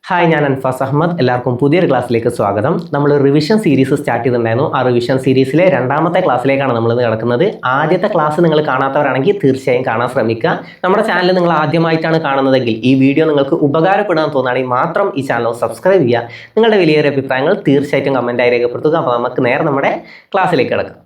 Hi, ഞാൻ അൻഫാസ് അഹമ്മദ്. എല്ലാവർക്കും പുതിയൊരു ക്ലാസ്സിലേക്ക് സ്വാഗതം. നമ്മൾ റിവിഷൻ സീരീസ് സ്റ്റാർട്ട് ചെയ്തിട്ടുണ്ടായിരുന്നു. ആ റിവിഷൻ സീരീസിലെ രണ്ടാമത്തെ ക്ലാസ്സിലേക്കാണ് നമ്മൾ ഇന്ന് കിടക്കുന്നത്. ആദ്യത്തെ ക്ലാസ് നിങ്ങൾ കാണാത്തവരാണെങ്കിൽ തീർച്ചയായും കാണാൻ ശ്രമിക്കുക. നമ്മുടെ ചാനൽ നിങ്ങൾ ആദ്യമായിട്ടാണ് കാണുന്നതെങ്കിൽ ഈ വീഡിയോ നിങ്ങൾക്ക് ഉപകാരപ്പെടാൻ തോന്നുകയാണെങ്കിൽ മാത്രം ഈ ചാനൽ സബ്സ്ക്രൈബ് ചെയ്യുക. നിങ്ങളുടെ വലിയൊരു അഭിപ്രായങ്ങൾ തീർച്ചയായിട്ടും കമൻറ്റായി രേഖപ്പെടുത്തുക. അപ്പോൾ നമുക്ക് നേരെ നമ്മുടെ ക്ലാസ്സിലേക്ക് കിടക്കാം.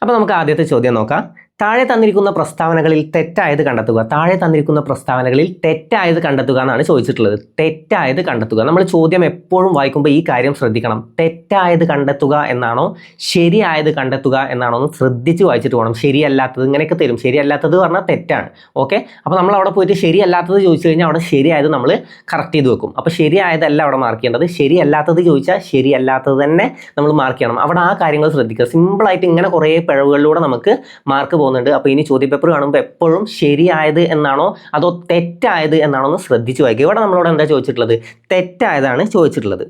അപ്പോൾ നമുക്ക് ആദ്യത്തെ ചോദ്യം നോക്കാം. താഴെ തന്നിരിക്കുന്ന പ്രസ്താവനകളിൽ തെറ്റായത് കണ്ടെത്തുക. താഴെ തന്നിരിക്കുന്ന പ്രസ്താവനകളിൽ തെറ്റായത് കണ്ടെത്തുക എന്നാണ് ചോദിച്ചിട്ടുള്ളത്. തെറ്റായത് കണ്ടെത്തുക. നമ്മൾ ചോദ്യം എപ്പോഴും വായിക്കുമ്പോൾ ഈ കാര്യം ശ്രദ്ധിക്കണം. തെറ്റായത് കണ്ടെത്തുക എന്നാണോ ശരിയായത് കണ്ടെത്തുക എന്നാണോ എന്ന് ശ്രദ്ധിച്ച് വായിച്ചിട്ട് പോകണം. ശരിയല്ലാത്തത് ഇങ്ങനെയൊക്കെ തരും. ശരിയല്ലാത്തത് പറഞ്ഞാൽ തെറ്റാണ്. ഓക്കെ, അപ്പോൾ നമ്മൾ അവിടെ പോയിട്ട് ശരിയല്ലാത്തത് ചോദിച്ചു കഴിഞ്ഞാൽ അവിടെ ശരിയായത് നമ്മൾ കറക്റ്റ് ചെയ്ത് വെക്കും. അപ്പോൾ ശരിയായതല്ല അവിടെ മാർക്ക് ചെയ്യേണ്ടത്. ശരിയല്ലാത്തത് ചോദിച്ചാൽ ശരിയല്ലാത്തത് തന്നെ നമ്മൾ മാർക്ക് ചെയ്യണം. അവിടെ ആ കാര്യങ്ങൾ ശ്രദ്ധിക്കുക. സിമ്പിളായിട്ട് ഇങ്ങനെ കുറേ പിഴവുകളിലൂടെ നമുക്ക് മാർക്ക് പോകുന്നുണ്ട്. അപ്പോൾ ഇനി ചോദ്യപേപ്പർ കാണുമ്പോൾ എപ്പോഴും ശരിയായത് എന്നാണോ അതോ തെറ്റായത് എന്നാണോ എന്ന് ശ്രദ്ധിച്ച് വായിക്കുക. ഇവിടെ നമ്മളോട് എന്താ ചോദിച്ചിട്ടുള്ളത്? തെറ്റായതാണ് ചോദിച്ചിട്ടുള്ളത്.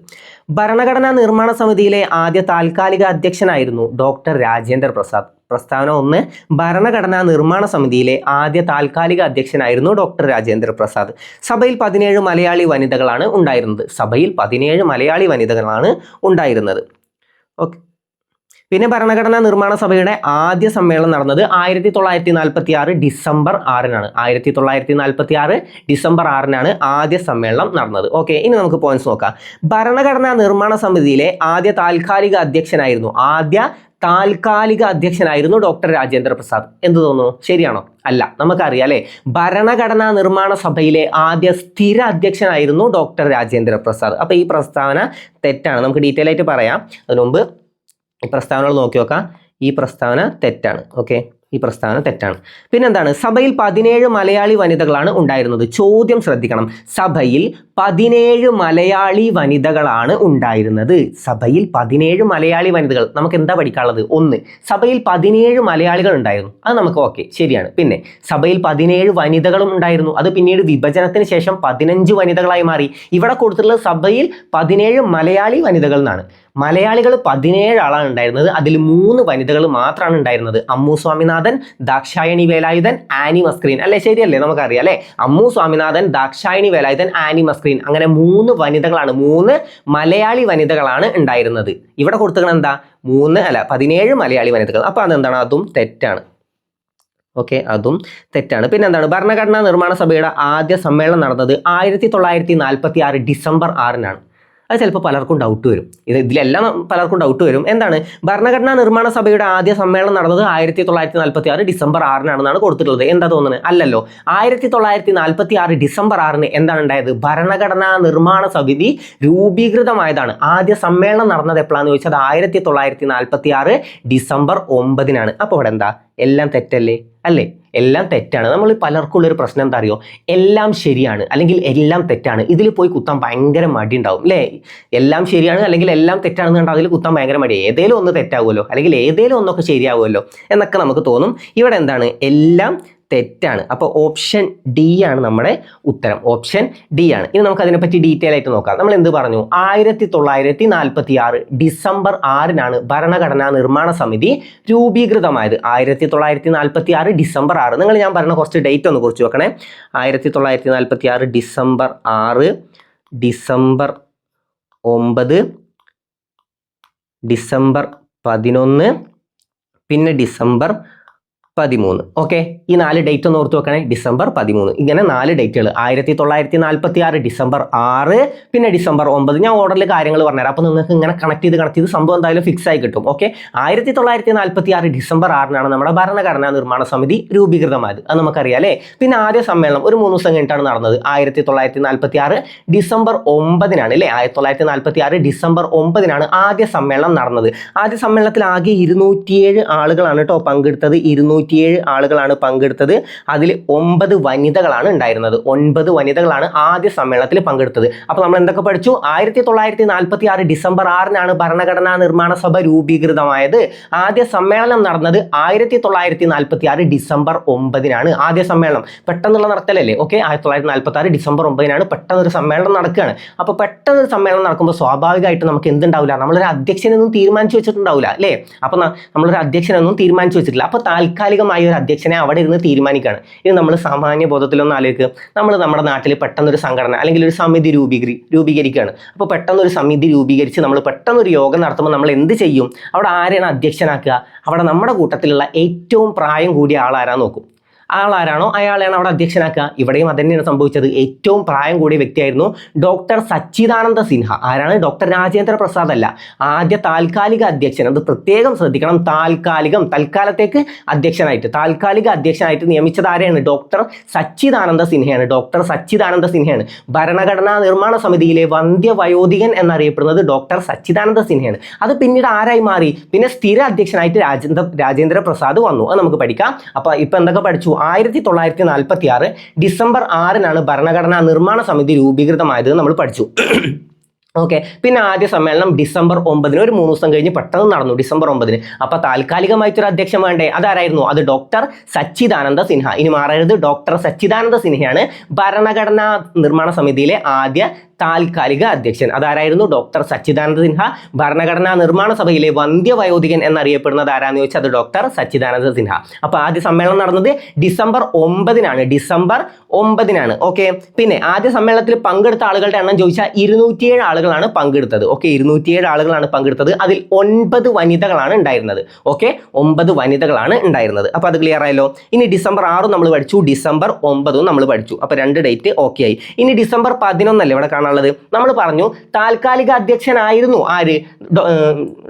ഭരണഘടനാ നിർമ്മാണ സമിതിയിലെ ആദ്യ താൽക്കാലിക അധ്യക്ഷനായിരുന്നു ഡോക്ടർ രാജേന്ദ്ര പ്രസാദ്. പ്രസ്താവന 1, ഭരണഘടനാ നിർമ്മാണ സമിതിയിലെ ആദ്യ താൽക്കാലിക അധ്യക്ഷനായിരുന്നു ഡോക്ടർ രാജേന്ദ്ര പ്രസാദ്. സഭയിൽ 17 മലയാളി വനിതകളാണ് ഉണ്ടായിരുന്നത്. സഭയിൽ 17 മലയാളി വനിതകളാണ് ഉണ്ടായിരുന്നത്. ഓക്കെ, പിന്നെ ഭരണഘടനാ നിർമ്മാണ സഭയുടെ ആദ്യ സമ്മേളനം നടന്നത് 1946 ഡിസംബർ 6-നാണ്. 1946 ഡിസംബർ 6-നാണ് ആദ്യ സമ്മേളനം നടന്നത്. ഓക്കെ, ഇനി നമുക്ക് പോയിന്റ്സ് നോക്കാം. ഭരണഘടനാ നിർമ്മാണ സമിതിയിലെ ആദ്യ താൽക്കാലിക അധ്യക്ഷനായിരുന്നു ഡോക്ടർ രാജേന്ദ്ര പ്രസാദ്. എന്ത് തോന്നുന്നു? ശരിയാണോ? അല്ല, നമുക്കറിയാം അല്ലേ. ഭരണഘടനാ നിർമ്മാണ സഭയിലെ ആദ്യ സ്ഥിര അധ്യക്ഷനായിരുന്നു ഡോക്ടർ രാജേന്ദ്ര പ്രസാദ്. അപ്പോൾ ഈ പ്രസ്താവന തെറ്റാണ്. നമുക്ക് ഡീറ്റെയിൽ ആയിട്ട് പറയാം. അതിനു മുമ്പ് ഈ പ്രസ്താവനകൾ നോക്കി നോക്കാം. ഈ പ്രസ്താവന തെറ്റാണ്. ഓക്കെ, ഈ പ്രസ്താവന തെറ്റാണ്. പിന്നെന്താണ്? സഭയിൽ 17 മലയാളി വനിതകളാണ് ഉണ്ടായിരുന്നത്. ചോദ്യം ശ്രദ്ധിക്കണം. സഭയിൽ 17 മലയാളി വനിതകളാണ് ഉണ്ടായിരുന്നത്. സഭയിൽ 17 മലയാളി വനിതകൾ. നമുക്ക് എന്താ പഠിക്കാനുള്ളത്? 1, സഭയിൽ 17 മലയാളികൾ ഉണ്ടായിരുന്നു. അത് നമുക്ക് ഓക്കെ, ശരിയാണ്. പിന്നെ സഭയിൽ 17 വനിതകളും ഉണ്ടായിരുന്നു. അത് പിന്നീട് വിഭജനത്തിന് ശേഷം 15 വനിതകളായി മാറി. ഇവിടെ കൊടുത്തിട്ടുള്ളത് സഭയിൽ 17 മലയാളി വനിതകൾ എന്നാണ്. മലയാളികൾ 17 ആളാണ് ഉണ്ടായിരുന്നത്. അതിൽ 3 വനിതകൾ മാത്രമാണ് ഉണ്ടായിരുന്നത്. അമ്മു സ്വാമിനാഥൻ, ദാക്ഷായണി വേലായുധൻ, ആനി മസ്ക്രീൻ. അല്ലേ, ശരിയല്ലേ? നമുക്കറിയാം അല്ലേ. അമ്മു സ്വാമിനാഥൻ, ദാക്ഷായണി വേലായുധൻ, ആനി മസ്ക്രീൻ. അങ്ങനെ 3 വനിതകളാണ്, 3 മലയാളി വനിതകളാണ് ഉണ്ടായിരുന്നത്. ഇവിടെ കൊടുത്തിരിക്കുന്നത് എന്താ? 17 മലയാളി വനിതകൾ. അപ്പോൾ അതെന്താണ്? അതും തെറ്റാണ്. ഓക്കെ, അതും തെറ്റാണ്. പിന്നെ എന്താണ്? ഭരണഘടനാ നിർമ്മാണ സഭയുടെ ആദ്യ സമ്മേളനം നടന്നത് 1946 ഡിസംബർ 6-നാണ്. അത് ചിലപ്പോൾ പലർക്കും ഡൗട്ട് വരും. ഇതിലെല്ലാം പലർക്കും ഡൗട്ട് വരും. എന്താണ്? ഭരണഘടനാ നിർമ്മാണ സഭയുടെ ആദ്യ സമ്മേളനം നടന്നത് 1946 ഡിസംബർ 6-നാണെന്നാണ് കൊടുത്തിട്ടുള്ളത്. എന്താ തോന്നുന്നത്? അല്ലല്ലോ. 1946 ഡിസംബർ 6-ന് എന്താണ് ഉണ്ടായത്? ഭരണഘടനാ നിർമ്മാണ സമിതി രൂപീകൃതമായതാണ്. ആദ്യ സമ്മേളനം നടന്നത് എപ്പോഴാന്ന് ചോദിച്ചാൽ 1946 ഡിസംബർ 9-നാണ്. അപ്പോൾ ഇവിടെ എന്താ? എല്ലാം തെറ്റല്ലേ? അല്ലേ? എല്ലാം തെറ്റാണ്. നമ്മൾ പലർക്കും ഉള്ളൊരു പ്രശ്നം എന്താ അറിയോ? എല്ലാം ശരിയാണ് അല്ലെങ്കിൽ എല്ലാം തെറ്റാണ്. ഇതിൽ പോയി കുത്താൻ ഭയങ്കര മടി ഉണ്ടാവും അല്ലേ? എല്ലാം ശരിയാണ് അല്ലെങ്കിൽ എല്ലാം തെറ്റാണെന്ന് കണ്ടാൽ അതിൽ കുത്താൻ ഭയങ്കര മടി. ഏതേലും ഒന്ന് തെറ്റാവുമല്ലോ അല്ലെങ്കിൽ ഏതേലും ഒന്നൊക്കെ ശരിയാവുമല്ലോ എന്നൊക്കെ നമുക്ക് തോന്നും. ഇവിടെ എന്താണ്? എല്ലാം തെറ്റാണ്. അപ്പോൾ ഓപ്ഷൻ ഡി ആണ് നമ്മുടെ ഉത്തരം. ഓപ്ഷൻ ഡി ആണ്. ഇനി നമുക്ക് അതിനെപ്പറ്റി ഡീറ്റെയിൽ ആയിട്ട് നോക്കാം. നമ്മൾ എന്ത് പറഞ്ഞു? 1946 ഡിസംബർ 6-നാണ് ഭരണഘടനാ നിർമ്മാണ സമിതി രൂപീകൃതമായത്. 1946 ഡിസംബർ 6. നിങ്ങൾ ഞാൻ പറഞ്ഞ കുറച്ച് ഡേറ്റ് ഒന്ന് കുറിച്ച് വെക്കണേ. 1946 ഡിസംബർ 6, ഡിസംബർ 9, ഡിസംബർ 11, പിന്നെ ഡിസംബർ 13. ഓക്കെ, ഈ 4 ഡേറ്റ് ഒന്ന് ഓർത്ത് വെക്കണേ. ഡിസംബർ 13. ഇങ്ങനെ 4 ഡേറ്റുകൾ. 1946 ഡിസംബർ 6, പിന്നെ ഡിസംബർ 9. ഞാൻ ഓർഡറിൽ കാര്യങ്ങൾ പറഞ്ഞുതരാം. അപ്പോൾ നിങ്ങൾക്ക് ഇങ്ങനെ കണക്ട് ചെയ്ത് സംഭവം എന്തായാലും ഫിക്സ് ആയി കിട്ടും. ഓക്കെ, 1946 ഡിസംബർ 6-നാണ് നമ്മുടെ ഭരണഘടനാ നിർമ്മാണ സമിതി രൂപീകൃതമായത്. അത് നമുക്കറിയാം അല്ലേ. പിന്നെ ആദ്യ സമ്മേളനം ഒരു 3 ദിവസം കഴിഞ്ഞിട്ടാണ് നടന്നത്. 1946 ഡിസംബർ 9-നാണ് അല്ലേ. 1946 ഡിസംബർ 9-നാണ് ആദ്യ സമ്മേളനം നടന്നത്. ആദ്യ സമ്മേളനത്തിൽ ആകെ 207 ആളുകളാണ് കേട്ടോ പങ്കെടുത്തത്. 207 ആളുകളാണ് പങ്കെടുത്തത്. അതിൽ 9 വനിതകളാണ് ഉണ്ടായിരുന്നത്. 9 വനിതകളാണ് ആദ്യ സമ്മേളനത്തിൽ പങ്കെടുത്തത്. അപ്പോൾ നമ്മൾ എന്തൊക്കെ പഠിച്ചു? 1946 ഡിസംബർ 6-നാണ് ഭരണഘടനാ നിർമ്മാണ സഭ രൂപീകൃതമായത്. ആദ്യ സമ്മേളനം നടന്നത് 1946 ഡിസംബർ 9-നാണ്. ആദ്യ സമ്മേളനം പെട്ടെന്നുള്ള നടത്തലല്ലേ? ഓക്കെ, 1946 ഡിസംബർ 9-നാണ് പെട്ടെന്നൊരു സമ്മേളനം നടക്കുകയാണ്. അപ്പോൾ പെട്ടെന്നൊരു സമ്മേളനം നടക്കുമ്പോൾ സ്വാഭാവികമായിട്ട് നമുക്ക് എന്തുണ്ടാവില്ല, നമ്മളൊരു അധ്യക്ഷനൊന്നും തീരുമാനിച്ചു വെച്ചിട്ടുണ്ടാവില്ല അല്ലേ? അപ്പോൾ നമ്മളൊരു അധ്യക്ഷനൊന്നും തീരുമാനിച്ചു വെച്ചിട്ടില്ല. അപ്പോൾ താൽക്കാലികമായ ഒരു അധ്യക്ഷനെ അവിടെ ഇരുന്ന് തീരുമാനിക്കുകയാണ്. ഇത് നമ്മൾ സാമാന്യ ബോധത്തിലൊന്നും ആലോചിക്കുക. നമ്മൾ നമ്മുടെ നാട്ടിൽ പെട്ടെന്നൊരു സംഘടന അല്ലെങ്കിൽ ഒരു സമിതി രൂപീകരിക്കുകയാണ്. അപ്പോൾ പെട്ടെന്നൊരു സമിതി രൂപീകരിച്ച് നമ്മൾ പെട്ടെന്നൊരു യോഗം നടത്തുമ്പോൾ നമ്മൾ എന്ത് ചെയ്യും? അവിടെ ആരെയാണ് അധ്യക്ഷനാക്കുക? അവിടെ നമ്മുടെ കൂട്ടത്തിലുള്ള ഏറ്റവും പ്രായം കൂടിയ ആളാരാ നോക്കും. ആളാരാണോ അയാളെയാണ് അവിടെ അധ്യക്ഷനാക്കുക. ഇവിടെയും അത് തന്നെയാണ് സംഭവിച്ചത്. ഏറ്റവും പ്രായം കൂടിയ വ്യക്തിയായിരുന്നു ഡോക്ടർ സച്ചിദാനന്ദ സിൻഹ. ആരാണ്? ഡോക്ടർ രാജേന്ദ്ര പ്രസാദ് അല്ല. ആദ്യ താൽക്കാലിക അധ്യക്ഷൻ, അത് പ്രത്യേകം ശ്രദ്ധിക്കണം. തൽക്കാലത്തേക്ക് താൽക്കാലിക അധ്യക്ഷനായിട്ട് നിയമിച്ചത് ആരെയാണ്? ഡോക്ടർ സച്ചിദാനന്ദ സിൻഹയാണ്. ഡോക്ടർ സച്ചിദാനന്ദ സിൻഹയാണ്. ഭരണഘടനാ നിർമ്മാണ സമിതിയിലെ വന്ധ്യവയോധികൻ എന്നറിയപ്പെടുന്നത് ഡോക്ടർ സച്ചിദാനന്ദ സിൻഹയാണ്. അത് പിന്നീട് ആരായി മാറി? പിന്നെ സ്ഥിര അധ്യക്ഷനായിട്ട് രാജേന്ദ്ര പ്രസാദ് വന്നു. അത് നമുക്ക് പഠിക്കാം. അപ്പോൾ ഇപ്പം എന്തൊക്കെ പഠിച്ചു? 1946 ഡിസംബർ 6-നാണ് ഭരണഘടനാ നിർമ്മാണ സമിതി രൂപീകൃതമായത് നമ്മൾ പഠിച്ചു. ഓക്കെ, പിന്നെ ആദ്യ സമ്മേളനം ഡിസംബർ 9-ന്, ഒരു 3 ദിവസം കഴിഞ്ഞ് പെട്ടെന്ന് നടന്നു ഡിസംബർ 9-ന്. അപ്പോൾ താൽക്കാലികമായിട്ടൊരു അധ്യക്ഷൻ വേണ്ടേ? അതാരായിരുന്നു? അത് ഡോക്ടർ സച്ചിദാനന്ദ സിൻഹ. ഇനി മാറരുത്, ഡോക്ടർ സച്ചിദാനന്ദ സിൻഹയാണ് ഭരണഘടനാ നിർമ്മാണ സമിതിയിലെ ആദ്യ താൽക്കാലിക അധ്യക്ഷൻ. അതാരായിരുന്നു? ഡോക്ടർ സച്ചിദാനന്ദ സിൻഹ. ഭരണഘടനാ നിർമ്മാണ സഭയിലെ വന്ധ്യവയോധികൻ എന്നറിയപ്പെടുന്നത് ആരാന്ന് ചോദിച്ചാൽ അത് ഡോക്ടർ സച്ചിദാനന്ദ സിൻഹ. അപ്പോൾ ആദ്യ സമ്മേളനം നടന്നത് ഡിസംബർ 9-നാണ്. ഓക്കെ, പിന്നെ ആദ്യ സമ്മേളനത്തിൽ പങ്കെടുത്ത ആളുകളുടെ എണ്ണം ചോദിച്ചാൽ 207 ആളുകളാണ് പങ്കെടുത്തത്. ഓക്കെ, 207 ആളുകളാണ് പങ്കെടുത്തത്. അതിൽ 9 വനിതകളാണ് ഉണ്ടായിരുന്നത്. ഓക്കെ, 9 വനിതകളാണ് ഉണ്ടായിരുന്നത്. അപ്പോൾ അത് ക്ലിയർ ആയല്ലോ. ഇനി ഡിസംബർ 6 നമ്മൾ പഠിച്ചു, ഡിസംബർ 9 നമ്മൾ പഠിച്ചു. അപ്പോൾ 2 ഡേറ്റ് ഓക്കെ ആയി. ഇനി ഡിസംബർ 11 അല്ലേ ഇവിടെ കാണാനുള്ളത്? നമ്മൾ പറഞ്ഞു താൽക്കാലിക അധ്യക്ഷനായിരുന്നു ആര്?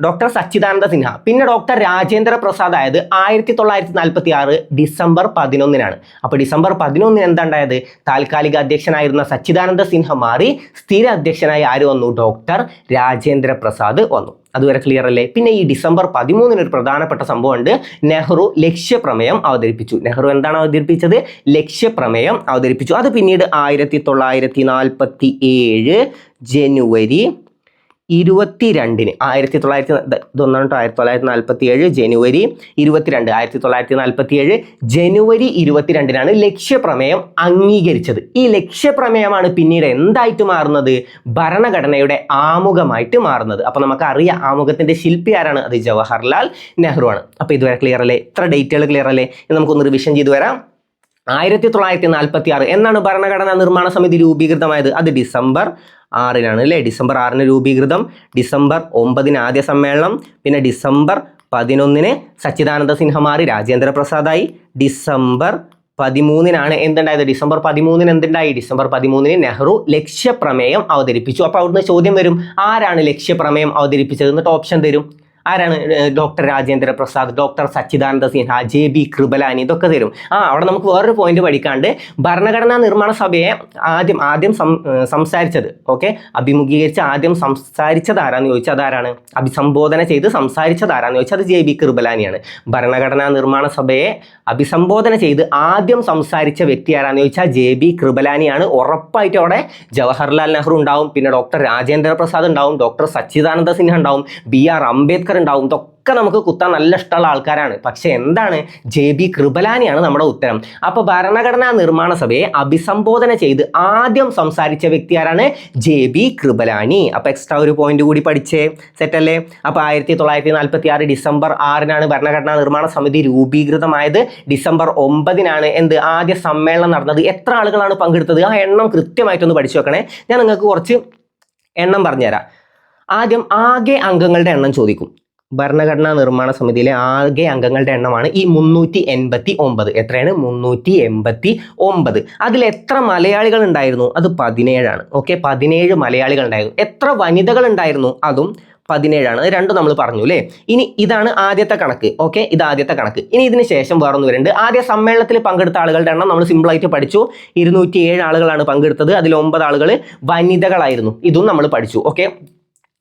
ഡോക്ടർ സച്ചിദാനന്ദ സിൻഹ. പിന്നെ ഡോക്ടർ രാജേന്ദ്ര പ്രസാദ് ആയത് 1946 ഡിസംബർ 11-നാണ്. അപ്പോൾ ഡിസംബർ 11-ന് എന്താ ഉണ്ടായത്? താൽക്കാലിക അധ്യക്ഷനായിരുന്ന സച്ചിദാനന്ദ സിൻഹ മാറി സ്ഥിര അധ്യക്ഷനായി ആര് വന്നു? ഡോക്ടർ രാജേന്ദ്ര പ്രസാദ് വന്നു. അതുവരെ ക്ലിയർ അല്ലേ? പിന്നെ ഈ ഡിസംബർ 13-ന് ഒരു പ്രധാനപ്പെട്ട സംഭവമുണ്ട്. നെഹ്റു ലക്ഷ്യപ്രമേയം അവതരിപ്പിച്ചു. നെഹ്റു എന്താണ് അവതരിപ്പിച്ചത്? ലക്ഷ്യപ്രമേയം അവതരിപ്പിച്ചു. അത് പിന്നീട് 1947 ജനുവരി 22-ന് 1947 ജനുവരി 22-നാണ് ലക്ഷ്യപ്രമേയം അംഗീകരിച്ചത്. ഈ ലക്ഷ്യപ്രമേയമാണ് പിന്നീട് എന്തായിട്ട് മാറുന്നത്? ഭരണഘടനയുടെ ആമുഖമായിട്ട് മാറുന്നത്. അപ്പോൾ നമുക്കറിയാം ആമുഖത്തിന്റെ ശില്പി ആരാണ്? അത് ജവഹർലാൽ നെഹ്റു ആണ്. അപ്പോൾ ഇതുവരെ ക്ലിയർ അല്ലേ? ഇത്ര ഡേറ്റുകൾ ക്ലിയർ അല്ലേ? നമുക്കൊന്ന് റിവിഷൻ ചെയ്തു വരാം. 1946 എന്നാണ് ഭരണഘടനാ നിർമ്മാണ സമിതി രൂപീകൃതമായത്? അത് ഡിസംബർ 6-നാണ് അല്ലേ? ഡിസംബർ 6-ന് രൂപീകൃതം. ഡിസംബർ 9-ന് ആദ്യ സമ്മേളനം. പിന്നെ ഡിസംബർ 11-ന് സച്ചിദാനന്ദ സിൻഹ മാറി രാജേന്ദ്ര പ്രസാദായി. ഡിസംബർ 13-നാണ് എന്തുണ്ടായത്? ഡിസംബർ 13-ന് എന്തുണ്ടായി? ഡിസംബർ 13-ന് നെഹ്റു ലക്ഷ്യപ്രമേയം അവതരിപ്പിച്ചു. അപ്പോൾ അവിടുന്ന് ചോദ്യം വരും, ആരാണ് ലക്ഷ്യപ്രമേയം അവതരിപ്പിച്ചത്? എന്നിട്ട് ഓപ്ഷൻ തരും. ആരാണ്? ഡോക്ടർ രാജേന്ദ്ര പ്രസാദ്, ഡോക്ടർ സച്ചിദാനന്ദ സിൻഹ, JB കൃപലാനി, ഇതൊക്കെ തരും. അവിടെ നമുക്ക് വേറൊരു പോയിന്റ് പഠിക്കാണ്ട്, ഭരണഘടനാ നിർമ്മാണ സഭയെ ആദ്യം സംസാരിച്ചത്, ഓക്കെ, അഭിമുഖീകരിച്ച് ആദ്യം സംസാരിച്ചത് ആരാന്ന് ചോദിച്ചാൽ അതാരാണ്? അഭിസംബോധന ചെയ്ത് സംസാരിച്ചത് ആരാന്ന് ചോദിച്ചാൽ അത് JB കൃപലാനിയാണ്. ഭരണഘടനാ നിർമ്മാണ സഭയെ അഭിസംബോധന ചെയ്ത് ആദ്യം സംസാരിച്ച വ്യക്തി ആരാന്ന് ചോദിച്ചാൽ JB കൃപലാനിയാണ്. ഉറപ്പായിട്ടും അവിടെ ജവഹർലാൽ നെഹ്റു ഉണ്ടാവും, പിന്നെ ഡോക്ടർ രാജേന്ദ്ര പ്രസാദ് ഉണ്ടാവും, ഡോക്ടർ സച്ചിദാനന്ദ സിൻഹ ഉണ്ടാവും, BR അംബേദ്കർ ഉണ്ടാവും. ഇതൊക്കെ നമുക്ക് കുത്താൻ നല്ല ഇഷ്ടമുള്ള ആൾക്കാരാണ്. പക്ഷെ എന്താണ്? JB കൃപലാനിയാണ് നമ്മുടെ ഉത്തരം. അപ്പോൾ ഭരണഘടനാ നിർമ്മാണ സഭയെ അഭിസംബോധന ചെയ്ത് ആദ്യം സംസാരിച്ച വ്യക്തി ആരാണ്? JB കൃപലാനി. അപ്പോൾ എക്സ്ട്രാ ഒരു പോയിന്റ് കൂടി പഠിച്ചേ, സെറ്റല്ലേ? അപ്പോൾ 1946 ഡിസംബർ 6-നാണ് ഭരണഘടനാ നിർമ്മാണ സമിതി രൂപീകൃതമായത്. ഡിസംബർ 9-നാണ് ആദ്യ സമ്മേളനം നടന്നത്. എത്ര ആളുകളാണ് പങ്കെടുത്തത്? ആ എണ്ണം കൃത്യമായിട്ടൊന്ന് പഠിച്ചു വെക്കണേ. ഞാൻ നിങ്ങൾക്ക് കുറച്ച് എണ്ണം പറഞ്ഞുതരാം. ആദ്യം ആകെ അംഗങ്ങളുടെ എണ്ണം ചോദിക്കും. ഭരണഘടനാ നിർമ്മാണ സമിതിയിലെ ആകെ അംഗങ്ങളുടെ എണ്ണമാണ് ഈ 389. എത്രയാണ്? 389. അതിൽ എത്ര മലയാളികൾ ഉണ്ടായിരുന്നു? അത് 17 ആണ്. ഓക്കെ, 17 മലയാളികൾ ഉണ്ടായിരുന്നു. എത്ര വനിതകൾ ഉണ്ടായിരുന്നു? അതും 17 ആണ്. രണ്ടും നമ്മൾ പറഞ്ഞു അല്ലേ? ഇനി ഇതാണ് ആദ്യത്തെ കണക്ക്. ഓക്കെ, ഇത് ആദ്യത്തെ കണക്ക്. ഇനി ഇതിന് ശേഷം വേറൊന്ന് വരുന്നുണ്ട്. ആദ്യ സമ്മേളനത്തിൽ പങ്കെടുത്ത ആളുകളുടെ എണ്ണം നമ്മൾ സിമ്പിളായിട്ട് പഠിച്ചു. 207 ആളുകളാണ് പങ്കെടുത്തത്. അതിൽ 9 ആളുകൾ വനിതകളായിരുന്നു. ഇതും നമ്മൾ പഠിച്ചു. ഓക്കെ,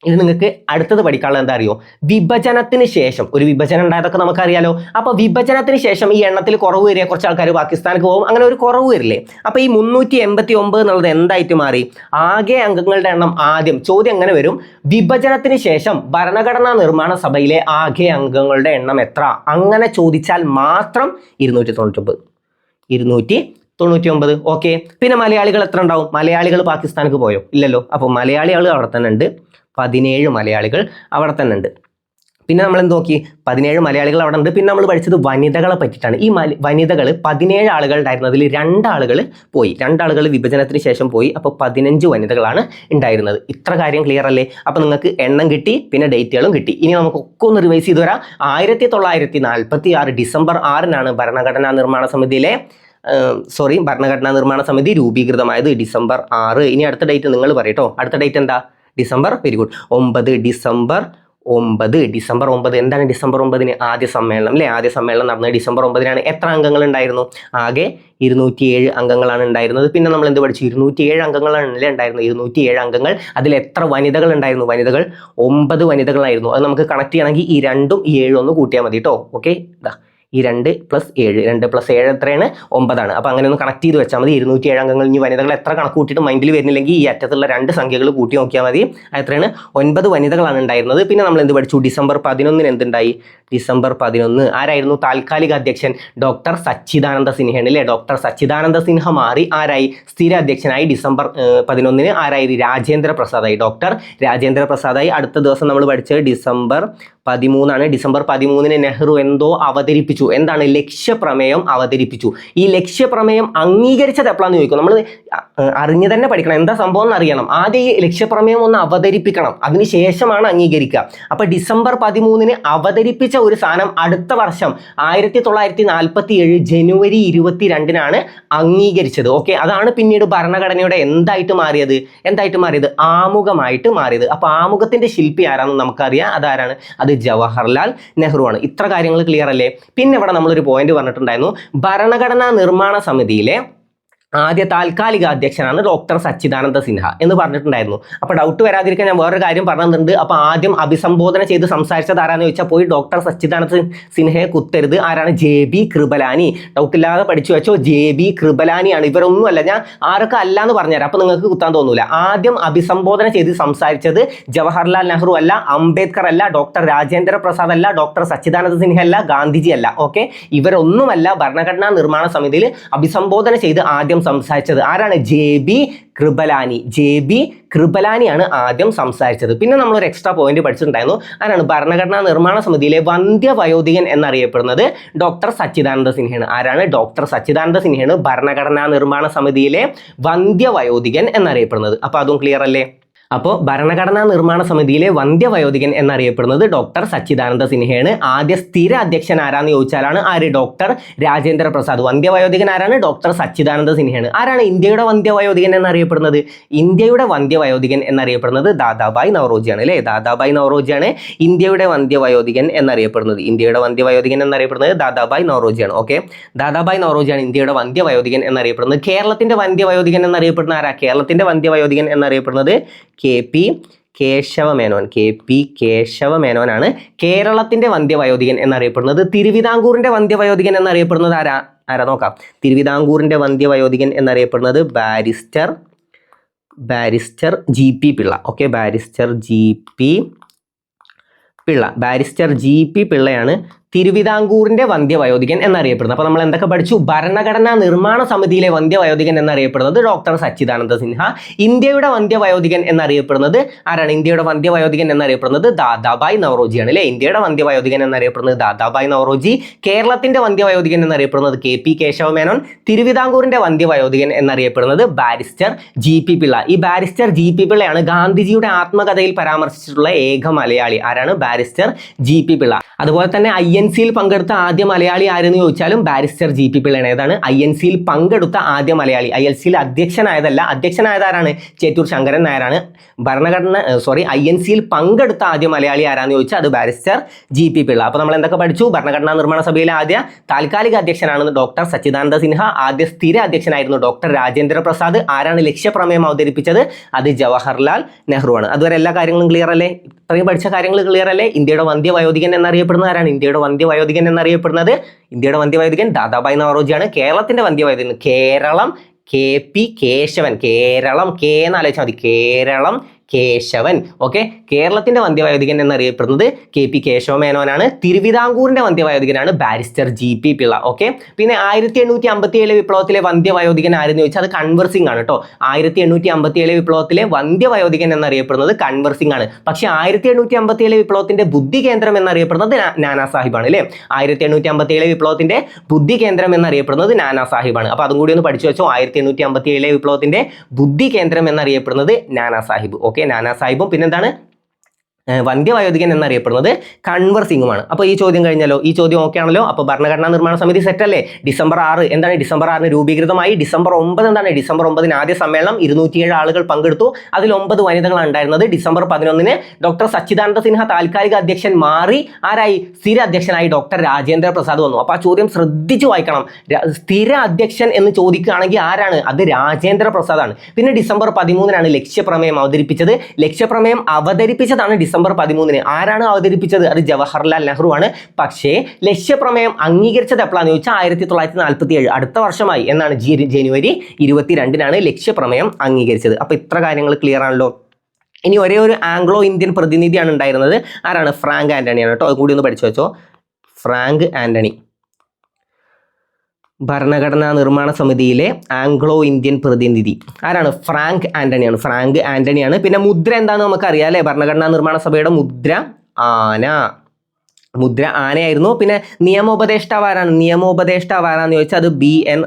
ഇത് നിങ്ങൾക്ക് അടുത്തത് പഠിക്കാനുള്ള എന്താ അറിയോ, വിഭജനത്തിന് ശേഷം ഒരു വിഭജനം ഉണ്ടായതൊക്കെ നമുക്കറിയാലോ. അപ്പൊ വിഭജനത്തിന് ശേഷം ഈ എണ്ണത്തിൽ കുറവ് വരിക, കുറച്ച് ആൾക്കാർ പാകിസ്ഥാനിലേക്ക് പോകും, അങ്ങനെ ഒരു കുറവ് വരില്ലേ. അപ്പൊ ഈ 389 എന്നുള്ളത് എന്തായിട്ട് മാറി, ആകെ അംഗങ്ങളുടെ എണ്ണം ആദ്യം ചോദ്യം എങ്ങനെ വരും, വിഭജനത്തിന് ശേഷം ഭരണഘടനാ നിർമ്മാണ സഭയിലെ ആകെ അംഗങ്ങളുടെ എണ്ണം എത്ര, അങ്ങനെ ചോദിച്ചാൽ മാത്രം 299. ഓക്കെ. പിന്നെ മലയാളികൾ എത്ര ഉണ്ടാവും, മലയാളികൾ പാകിസ്ഥാനിലേക്ക് പോയോ, ഇല്ലല്ലോ. അപ്പോൾ മലയാളികൾ അവിടെ തന്നെ ഉണ്ട്, 17 മലയാളികൾ അവിടെ തന്നെ ഉണ്ട്. പിന്നെ നമ്മൾ എന്ത് നോക്കി, 17 മലയാളികൾ അവിടെ ഉണ്ട്. പിന്നെ നമ്മൾ പഠിച്ചത് വനിതകളെ പറ്റിയിട്ടാണ്. ഈ വനിതകൾ 17 ആളുകൾ ഉണ്ടായിരുന്നു, അതിൽ 2 ആളുകൾ പോയി, 2 ആളുകൾ വിഭജനത്തിന് ശേഷം പോയി. അപ്പോൾ 15 വനിതകളാണ് ഉണ്ടായിരുന്നത്. ഇത്ര കാര്യം ക്ലിയർ അല്ലേ? അപ്പോൾ നിങ്ങൾക്ക് എണ്ണം കിട്ടി, പിന്നെ ഡേറ്റുകളും കിട്ടി. ഇനി നമുക്കൊക്കെ ഒന്ന് റിവൈസ് ചെയ്ത് വരാം. 1946 ഡിസംബർ 6-നാണ് ഭരണഘടനാ നിർമ്മാണ സമിതി രൂപീകൃതമായത്. ഡിസംബർ 6. ഇനി അടുത്ത ഡേറ്റ് നിങ്ങൾ പറയട്ടോ. അടുത്ത ഡേറ്റ് എന്താ? December, very good, 9. ഡിസംബർ 9. എന്താണ് ഡിസംബർ 9-ന്? ആദ്യ സമ്മേളനം അല്ലേ? ആദ്യ സമ്മേളനം നടന്നത് ഡിസംബർ 9-നാണ്. എത്ര അംഗങ്ങൾ ഉണ്ടായിരുന്നു? ആകെ 207 അംഗങ്ങളാണ് ഉണ്ടായിരുന്നത്. പിന്നെ നമ്മൾ എന്ത് പഠിച്ചു? 207 അംഗങ്ങളാണല്ലേ ഉണ്ടായിരുന്നത്. 207 അംഗങ്ങൾ, അതിൽ എത്ര വനിതകൾ ഉണ്ടായിരുന്നു? വനിതകൾ 9 വനിതകളായിരുന്നു. അത് നമുക്ക് കണക്ട് ചെയ്യണമെങ്കിൽ ഈ 2ഉം ഈ 7 ഒന്ന് കൂട്ടിയാൽ മതി കേട്ടോ. ഓക്കെ, ഇതാ ഈ 2 + 7, 2 + 7 എത്രയാണ്? 9 ആണ്. അപ്പോൾ അങ്ങനെ ഒന്ന് കണക്ട് ചെയ്ത് വെച്ചാൽ മതി. 207 അംഗങ്ങൾ. ഇനി വനിതകൾ എത്ര കണക്ക് കൂട്ടിയിട്ട് മൈൻഡിൽ വരുന്നില്ലെങ്കിൽ ഈ അറ്റത്തുള്ള 2 സംഖ്യകൾ കൂട്ടി നോക്കിയാൽ മതി. എത്രയാണ്? 9 വനിതകളാണ് ഉണ്ടായിരുന്നത്. പിന്നെ നമ്മൾ എന്ത് പഠിച്ചു? ഡിസംബർ 11-ന് എന്തുണ്ടായി? ഡിസംബർ 11 ആരായിരുന്നു താൽക്കാലിക അധ്യക്ഷൻ? ഡോക്ടർ സച്ചിദാനന്ദ സിൻഹയാണ് അല്ലേ? ഡോക്ടർ സച്ചിദാനന്ദ സിൻഹ മാറി ആരായി? സ്ഥിര അധ്യക്ഷനായി. ഡിസംബർ 11-ന് ആരായി? രാജേന്ദ്ര പ്രസാദായി. ഡോക്ടർ രാജേന്ദ്ര പ്രസാദായി. അടുത്ത ദിവസം നമ്മൾ പഠിച്ചത് ഡിസംബർ 13-ആണ്. ഡിസംബർ 13-ന് നെഹ്റു എന്തോ അവതരിപ്പിച്ചു. എന്താണ്? ലക്ഷ്യപ്രമേയം അവതരിപ്പിച്ചു. ഈ ലക്ഷ്യപ്രമേയം അംഗീകരിച്ചത് എപ്പോഴാന്ന് ചോദിക്കും. നമ്മൾ അറിഞ്ഞു തന്നെ പഠിക്കണം, എന്താ സംഭവം എന്ന് അറിയണം. ആദ്യം ഈ ലക്ഷ്യപ്രമേയം ഒന്ന് അവതരിപ്പിക്കണം, അതിനുശേഷമാണ് അംഗീകരിക്കുക. അപ്പൊ ഡിസംബർ 13-ന് അവതരിപ്പിച്ച ഒരു സാധനം അടുത്ത വർഷം 1947 ജനുവരി 22-നാണ് അംഗീകരിച്ചത്. ഓക്കെ, അതാണ് പിന്നീട് ഭരണഘടനയുടെ എന്തായിട്ട് മാറിയത്? ആമുഖമായിട്ട് മാറിയത്. അപ്പൊ ആമുഖത്തിന്റെ ശില്പി ആരാണെന്ന് നമുക്കറിയാം. അതാരാണ്? അത് ജവഹർലാൽ നെഹ്റു ആണ്. ഇത്ര കാര്യങ്ങൾ ക്ലിയർ അല്ലേ? പിന്നെ ഇവിടെ നമ്മളൊരു പോയിന്റ് പറഞ്ഞിട്ടുണ്ടായിരുന്നു. ഭരണഘടനാ നിർമ്മാണ സമിതിയിലെ ആദ്യ താൽക്കാലിക അധ്യക്ഷനാണ് ഡോക്ടർ സച്ചിദാനന്ദ സിൻഹ എന്ന് പറഞ്ഞിട്ടുണ്ടായിരുന്നു. അപ്പോൾ ഡൗട്ട് വരാതിരിക്കാൻ ഞാൻ വേറൊരു കാര്യം പറഞ്ഞിട്ടുണ്ട്. അപ്പോൾ ആദ്യം അഭിസംബോധന ചെയ്ത് സംസാരിച്ചത് ആരാന്ന് ചോദിച്ചാൽ പോയി ഡോക്ടർ സച്ചിദാനന്ദ സിൻഹയെ കുത്തരുത്. ആരാണ്? JB കൃപലാനി. ഡൗട്ടില്ലാതെ പഠിച്ചു വെച്ചോ, JB കൃപലാനിയാണ്. ഇവരൊന്നുമല്ല, ഞാൻ ആരൊക്കെ അല്ല എന്ന് പറഞ്ഞുതരാം, അപ്പോൾ നിങ്ങൾക്ക് കുത്താൻ തോന്നൂല. ആദ്യം അഭിസംബോധന ചെയ്ത് സംസാരിച്ചത് ജവഹർലാൽ നെഹ്റു അല്ല, അംബേദ്കർ അല്ല, ഡോക്ടർ രാജേന്ദ്ര പ്രസാദ് അല്ല, ഡോക്ടർ സച്ചിദാനന്ദ സിൻഹ അല്ല, ഗാന്ധിജി അല്ല. ഓക്കെ, ഇവരൊന്നുമല്ല ഭരണഘടനാ നിർമ്മാണ സമിതിയിൽ അഭിസംബോധന ചെയ്ത് ആദ്യം സംസാരിച്ചത്. ആരാണ്? JB കൃപലാനിയാണ് ആദ്യം സംസാരിച്ചത്. പിന്നെ നമ്മളൊരു എക്സ്ട്രാ പോയിന്റ് പഠിച്ചിട്ടുണ്ടായിരുന്നു. ആരാണ്? ഭരണഘടനാ നിർമ്മാണ സമിതിയിലെ വന്ധ്യവയോധികൻ എന്നറിയപ്പെടുന്നത് ഡോക്ടർ സച്ചിദാനന്ദ സിൻഹയാണ്. ആരാണ്? ഡോക്ടർ സച്ചിദാനന്ദ സിൻഹയാണ് ഭരണഘടനാ നിർമ്മാണ സമിതിയിലെ വന്ധ്യവയോധികൻ എന്നറിയപ്പെടുന്നത്. അപ്പൊ അതും ക്ലിയർ അല്ലേ? അപ്പോൾ ഭരണഘടനാ നിർമ്മാണ സമിതിയിലെ വന്ധ്യവയോധികൻ എന്നറിയപ്പെടുന്നത് ഡോക്ടർ സച്ചിദാനന്ദ സിൻഹയാണ്. ആദ്യ സ്ഥിര അധ്യക്ഷൻ ആരാന്ന് ചോദിച്ചാലാണ് ആര്? ഡോക്ടർ രാജേന്ദ്ര പ്രസാദ്. വന്ധ്യവയോധികൻ ആരാണ്? ഡോക്ടർ സച്ചിദാനന്ദ സിൻഹയാണ്. ആരാണ് ഇന്ത്യയുടെ വന്ധ്യവയോധികൻ എന്നറിയപ്പെടുന്നത്? ഇന്ത്യയുടെ വന്ധ്യവയോധികൻ എന്നറിയപ്പെടുന്നത് ദാദാബായ് നവറോജിയാണ് അല്ലേ? ദാദാബായ് നവറോജിയാണ് ഇന്ത്യയുടെ വന്ധ്യവയോധികൻ എന്നറിയപ്പെടുന്നത്. ഇന്ത്യയുടെ വന്ധ്യവയോധികൻ എന്നറിയപ്പെടുന്നത് ദാദാബായ് നവറോജിയാണ്. ഓക്കെ, ദാദാബായ് നവറോജിയാണ് ഇന്ത്യയുടെ വന്ധ്യവയോധികൻ എന്നറിയപ്പെടുന്നത്. കേരളത്തിന്റെ വന്ധ്യവയോധികൻ എന്നറിയപ്പെടുന്ന ആരാ? കേരളത്തിന്റെ വന്ധ്യവയോധികൻ എന്നറിയപ്പെടുന്നത് KP കേശവമേനോനാണ് കേരളത്തിന്റെ വന്ധ്യവയോധികൻ എന്നറിയപ്പെടുന്നത്. തിരുവിതാംകൂറിന്റെ വന്ധ്യവയോധികൻ എന്നറിയപ്പെടുന്നത് ആരാ നോക്കാം. തിരുവിതാംകൂറിന്റെ വന്ധ്യവയോധികൻ എന്നറിയപ്പെടുന്നത് barrister GP Pillai. Okay, barrister GP പിള്ളയാണ് തിരുവിതാംകൂറിന്റെ വന്ധ്യവയോധികൻ എന്നറിയപ്പെടുന്നത്. അപ്പോൾ നമ്മൾ എന്തൊക്കെ പഠിച്ചു? ഭരണഘടനാ നിർമ്മാണ സമിതിയിലെ വന്ധ്യവയോധികൻ എന്നറിയപ്പെടുന്നത് ഡോക്ടർ സച്ചിദാനന്ദ സിൻഹ. ഇന്ത്യയുടെ വന്ധ്യവയോധികൻ എന്നറിയപ്പെടുന്നത് ആരാണ്? ഇന്ത്യയുടെ വന്ധ്യവയോധികൻ എന്നറിയപ്പെടുന്നത് ദാദാബായ് നവറോജിയാണ് അല്ലേ? ഇന്ത്യയുടെ വന്ധ്യവയോധികൻ എന്നറിയപ്പെടുന്നത് ദാദാബായ് നവറോജി. കേരളത്തിന്റെ വന്ധ്യവയോധികൻ എന്നറിയപ്പെടുന്നത് KP കേശവമേനോൻ. തിരുവിതാംകൂറിന്റെ വന്ധ്യവയോധികൻ എന്നറിയപ്പെടുന്നത് ബാരിസ്റ്റർ GP പിള്ള. ഈ ബാരിസ്റ്റർ GP പിള്ളയാണ് ഗാന്ധിജിയുടെ ആത്മകഥയിൽ പരാമർശിച്ചിട്ടുള്ള ഏക മലയാളി. ആരാണ്? Barrister GP Pillai. അതുപോലെ തന്നെ INC-യിൽ പങ്കെടുത്ത ആദ്യ മലയാളി ആരെന്ന് ചോദിച്ചാലും ബാരിസ്റ്റർ GP പിള്ളയാണ്. ഏതാണ്? INC-യിൽ പങ്കെടുത്ത ആദ്യ മലയാളി. ILC-യിൽ അധ്യക്ഷനായതല്ല. അധ്യക്ഷനായത് ആരാണ്? ചേറ്റൂർ ശങ്കരൻ നായരാണ്. INC-യിൽ പങ്കെടുത്ത ആദ്യ മലയാളി ആരാന്ന് ചോദിച്ചാൽ അത് ബാരിസ്റ്റർ GP പിള്ള. അപ്പോൾ നമ്മൾ എന്തൊക്കെ പഠിച്ചു? ഭരണഘടനാ നിർമ്മാണ സഭയിലെ ആദ്യ താൽക്കാലിക അധ്യക്ഷനാണ് ഡോക്ടർ സച്ചിദാനന്ദ സിൻഹ. ആദ്യ സ്ഥിര അധ്യക്ഷനായിരുന്നു ഡോക്ടർ രാജേന്ദ്ര പ്രസാദ്. ആരാണ് ലക്ഷ്യപ്രമേയം അവതരിപ്പിച്ചത്? അത് ജവഹർലാൽ നെഹ്റു ആണ്. അതുവരെ എല്ലാ കാര്യങ്ങളും ക്ലിയർ അല്ലേ? ഇത്രയും പഠിച്ച കാര്യങ്ങൾ ക്ലിയർ അല്ലേ? ഇന്ത്യയുടെ വന്ധ്യവയോധികൻ എന്നറിയപ്പെടുന്നത് ആരാണ്? ഇന്ത്യയുടെ വന്ധ്യവയോധികൻ ദാദാഭായ് നവറോജിയാണ്. കേരളത്തിന്റെ വന്ധ്യവയോധികൻ കേരളം KP കേശവൻ. കേരളം K എന്ന് ആലോചിച്ചാൽ മതി. കേരളം കേശവൻ. ഓക്കെ, കേരളത്തിന്റെ വന്ധ്യവയോധികൻ എന്നറിയപ്പെടുന്നത് KP കേശവ മേനോനാണ്. തിരുവിതാംകൂറിന്റെ വന്ധ്യവയോധികനാണ് ബാരിസ്റ്റർ GP പിള്ള. ഓക്കെ, പിന്നെ 1857 വിപ്ലവത്തിലെ വന്ധ്യവയോധികൻ ആരെന്ന് ചോദിച്ചാൽ അത് കൺവർ സിംഗ് ആണ് കേട്ടോ. 1857 വിപ്ലവത്തിലെ വന്ധ്യവയോധികൻ എന്നറിയപ്പെടുന്നത് കൺവർ സിംഗ് ആണ്. പക്ഷെ 1857 വിപ്ലവത്തിന്റെ ബുദ്ധി കേന്ദ്രം എന്നറിയപ്പെടുന്നത് നാനാ സാഹിബാണ് അല്ലേ? 1857 വിപ്ലവത്തിന്റെ ബുദ്ധി കേന്ദ്രം എന്നറിയപ്പെടുന്നത് നാനാ സാഹിബാണ്. അപ്പൊ അതും കൂടി ഒന്ന് പഠിച്ചു വെച്ചോ. 1857 വിപ്ലവത്തിന്റെ ബുദ്ധി കേന്ദ്രം എന്നറിയപ്പെടുന്നത് നാനാ സാഹിബ്. ഓക്കെ, നാനാ സാഹിബും പിന്നെന്താണ് വന്ധ്യവയോധികൻ എന്നറിയപ്പെടുന്നത് കൺവർ സിംഗുമാണ്. അപ്പോൾ ഈ ചോദ്യം കഴിഞ്ഞല്ലോ? ഈ ചോദ്യം ഓക്കെ ആണല്ലോ? അപ്പോൾ ഭരണഘടനാ നിർമ്മാണ സമിതി സെറ്റ് അല്ലേ? ഡിസംബർ 6 എന്താണ്? ഡിസംബർ 6 രൂപീകൃതമായി. ഡിസംബർ 9 എന്താണ്? ഡിസംബർ 9 ആദ്യ സമ്മേളനം 207 ആളുകൾ പങ്കെടുത്തു. അതിൽ 9 വനിതകളാണ് ഉണ്ടായിരുന്നത്. ഡിസംബർ 11 ഡോക്ടർ സച്ചിദാനന്ദ സിൻഹ താൽക്കാലിക അധ്യക്ഷൻ മാറി. ആരായി? സ്ഥിര അധ്യക്ഷനായി ഡോക്ടർ രാജേന്ദ്ര പ്രസാദ് വന്നു. അപ്പോൾ ആ ചോദ്യം ശ്രദ്ധിച്ചു വായിക്കണം. സ്ഥിര അധ്യക്ഷൻ എന്ന് ചോദിക്കുകയാണെങ്കിൽ ആരാണ്? അത് രാജേന്ദ്ര പ്രസാദാണ്. പിന്നെ ഡിസംബർ 13 ലക്ഷ്യപ്രമേയം അവതരിപ്പിച്ചത്. ലക്ഷ്യപ്രമേയം അവതരിപ്പിച്ചതാണ് ഡിസംബർ 13. ആരാണ് അവതരിപ്പിച്ചത്? അത് ജവഹർലാൽ നെഹ്റു ആണ്. പക്ഷേ ലക്ഷ്യപ്രമേയം അംഗീകരിച്ചത് എപ്പോഴാണെന്ന് ചോദിച്ചാൽ 1947 അടുത്ത വർഷമായി. എന്നാണ്? ജനുവരി 22 ലക്ഷ്യപ്രമേയം അംഗീകരിച്ചത്. അപ്പോൾ ഇത്ര കാര്യങ്ങൾ ക്ലിയർ ആണല്ലോ? ഇനി ഒരേ ഒരു ആംഗ്ലോ ഇന്ത്യൻ പ്രതിനിധിയാണ് ഉണ്ടായിരുന്നത്. ആരാണ്? ഫ്രാങ്ക് ആന്റണിയാണ് കേട്ടോ. അത് കൂടി ഒന്ന് പഠിച്ചു വെച്ചോ. ഫ്രാങ്ക് ആന്റണി ഭരണഘടനാ നിർമ്മാണ സമിതിയിലെ ആംഗ്ലോ ഇന്ത്യൻ പ്രതിനിധി ആരാണ്? ഫ്രാങ്ക് ആന്റണിയാണ്. പിന്നെ മുദ്ര എന്താണെന്ന് നമുക്കറിയാം അല്ലേ? ഭരണഘടനാ നിർമ്മാണ സഭയുടെ മുദ്ര ആനയായിരുന്നു. പിന്നെ നിയമോപദേഷ്ടാവ് ആരാന്ന് ചോദിച്ചാൽ അത് BN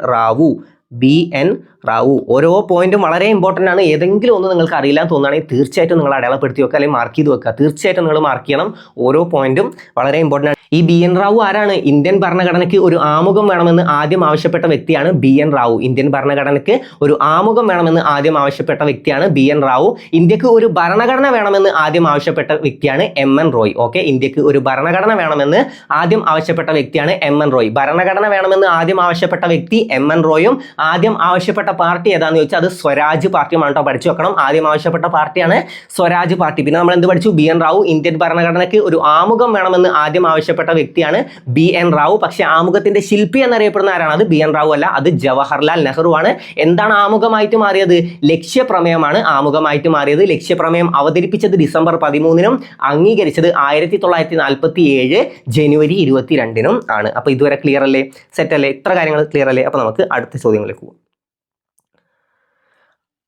റാവു. ഓരോ പോയിന്റും വളരെ ഇമ്പോർട്ടൻ്റ് ആണ്. ഏതെങ്കിലും ഒന്ന് നിങ്ങൾക്ക് അറിയില്ല എന്ന് തോന്നുകയാണെങ്കിൽ തീർച്ചയായിട്ടും നിങ്ങൾ അടയാളപ്പെടുത്തി വെക്കുക, അല്ലെങ്കിൽ മാർക്ക് ചെയ്ത് വെക്കുക. തീർച്ചയായിട്ടും നിങ്ങൾ മാർക്ക് ചെയ്യണം. ഓരോ പോയിന്റും വളരെ ഇമ്പോർട്ടൻ്റ് ആണ്. ഈ BN റാവു ആരാണ്? ഇന്ത്യൻ ഭരണഘടനയ്ക്ക് ഒരു ആമുഖം വേണമെന്ന് ആദ്യം ആവശ്യപ്പെട്ട വ്യക്തിയാണ് BN റാവു. ഇന്ത്യൻ ഭരണഘടനയ്ക്ക് ഒരു ആമുഖം വേണമെന്ന് ആദ്യം ആവശ്യപ്പെട്ട വ്യക്തിയാണ് BN റാവു. ഇന്ത്യക്ക് ഒരു ഭരണഘടന വേണമെന്ന് ആദ്യം ആവശ്യപ്പെട്ട വ്യക്തിയാണ് MN റോയ്. ഓക്കെ, ഇന്ത്യക്ക് ഒരു ഭരണഘടന വേണമെന്ന് ആദ്യം ആവശ്യപ്പെട്ട വ്യക്തിയാണ് MN റോയ്. ഭരണഘടന വേണമെന്ന് ആദ്യം ആവശ്യപ്പെട്ട വ്യക്തി MN റോയും. ആദ്യം ആവശ്യപ്പെട്ട പാർട്ടി ഏതാണെന്ന് ചോദിച്ചാൽ അത് സ്വരാജ് പാർട്ടിയുമാണ് കേട്ടോ. പഠിച്ചു വെക്കണം. ആദ്യം ആവശ്യപ്പെട്ട പാർട്ടിയാണ് സ്വരാജ് പാർട്ടി. പിന്നെ നമ്മൾ എന്ത് പഠിച്ചു? BN റാവു ഇന്ത്യൻ ഭരണഘടനയ്ക്ക് ഒരു ആമുഖം വേണമെന്ന് ആദ്യം ആവശ്യപ്പെട്ട വ്യക്തിയാണ് BN റാവു. പക്ഷെ ആമുഖത്തിന്റെ ശില്പി എന്നറിയപ്പെടുന്ന ആരാണ്? അത് BN റാവു അല്ല, അത് ജവഹർലാൽ നെഹ്റു ആണ്. എന്താണ് ആമുഖമായിട്ട് മാറിയത്? ലക്ഷ്യപ്രമേയമാണ് ആമുഖമായിട്ട് മാറിയത്. ലക്ഷ്യപ്രമേയം അവതരിപ്പിച്ചത് ഡിസംബർ 13 അംഗീകരിച്ചത് 1947 ജനുവരി 22 ആണ്. അപ്പോൾ ഇതുവരെ ക്ലിയർ അല്ലേ? സെറ്റ് അല്ലേ? ഇത്ര കാര്യങ്ങൾ ക്ലിയർ അല്ലേ? അപ്പോൾ നമുക്ക് അടുത്ത ചോദ്യങ്ങളിലേക്ക് പോകും.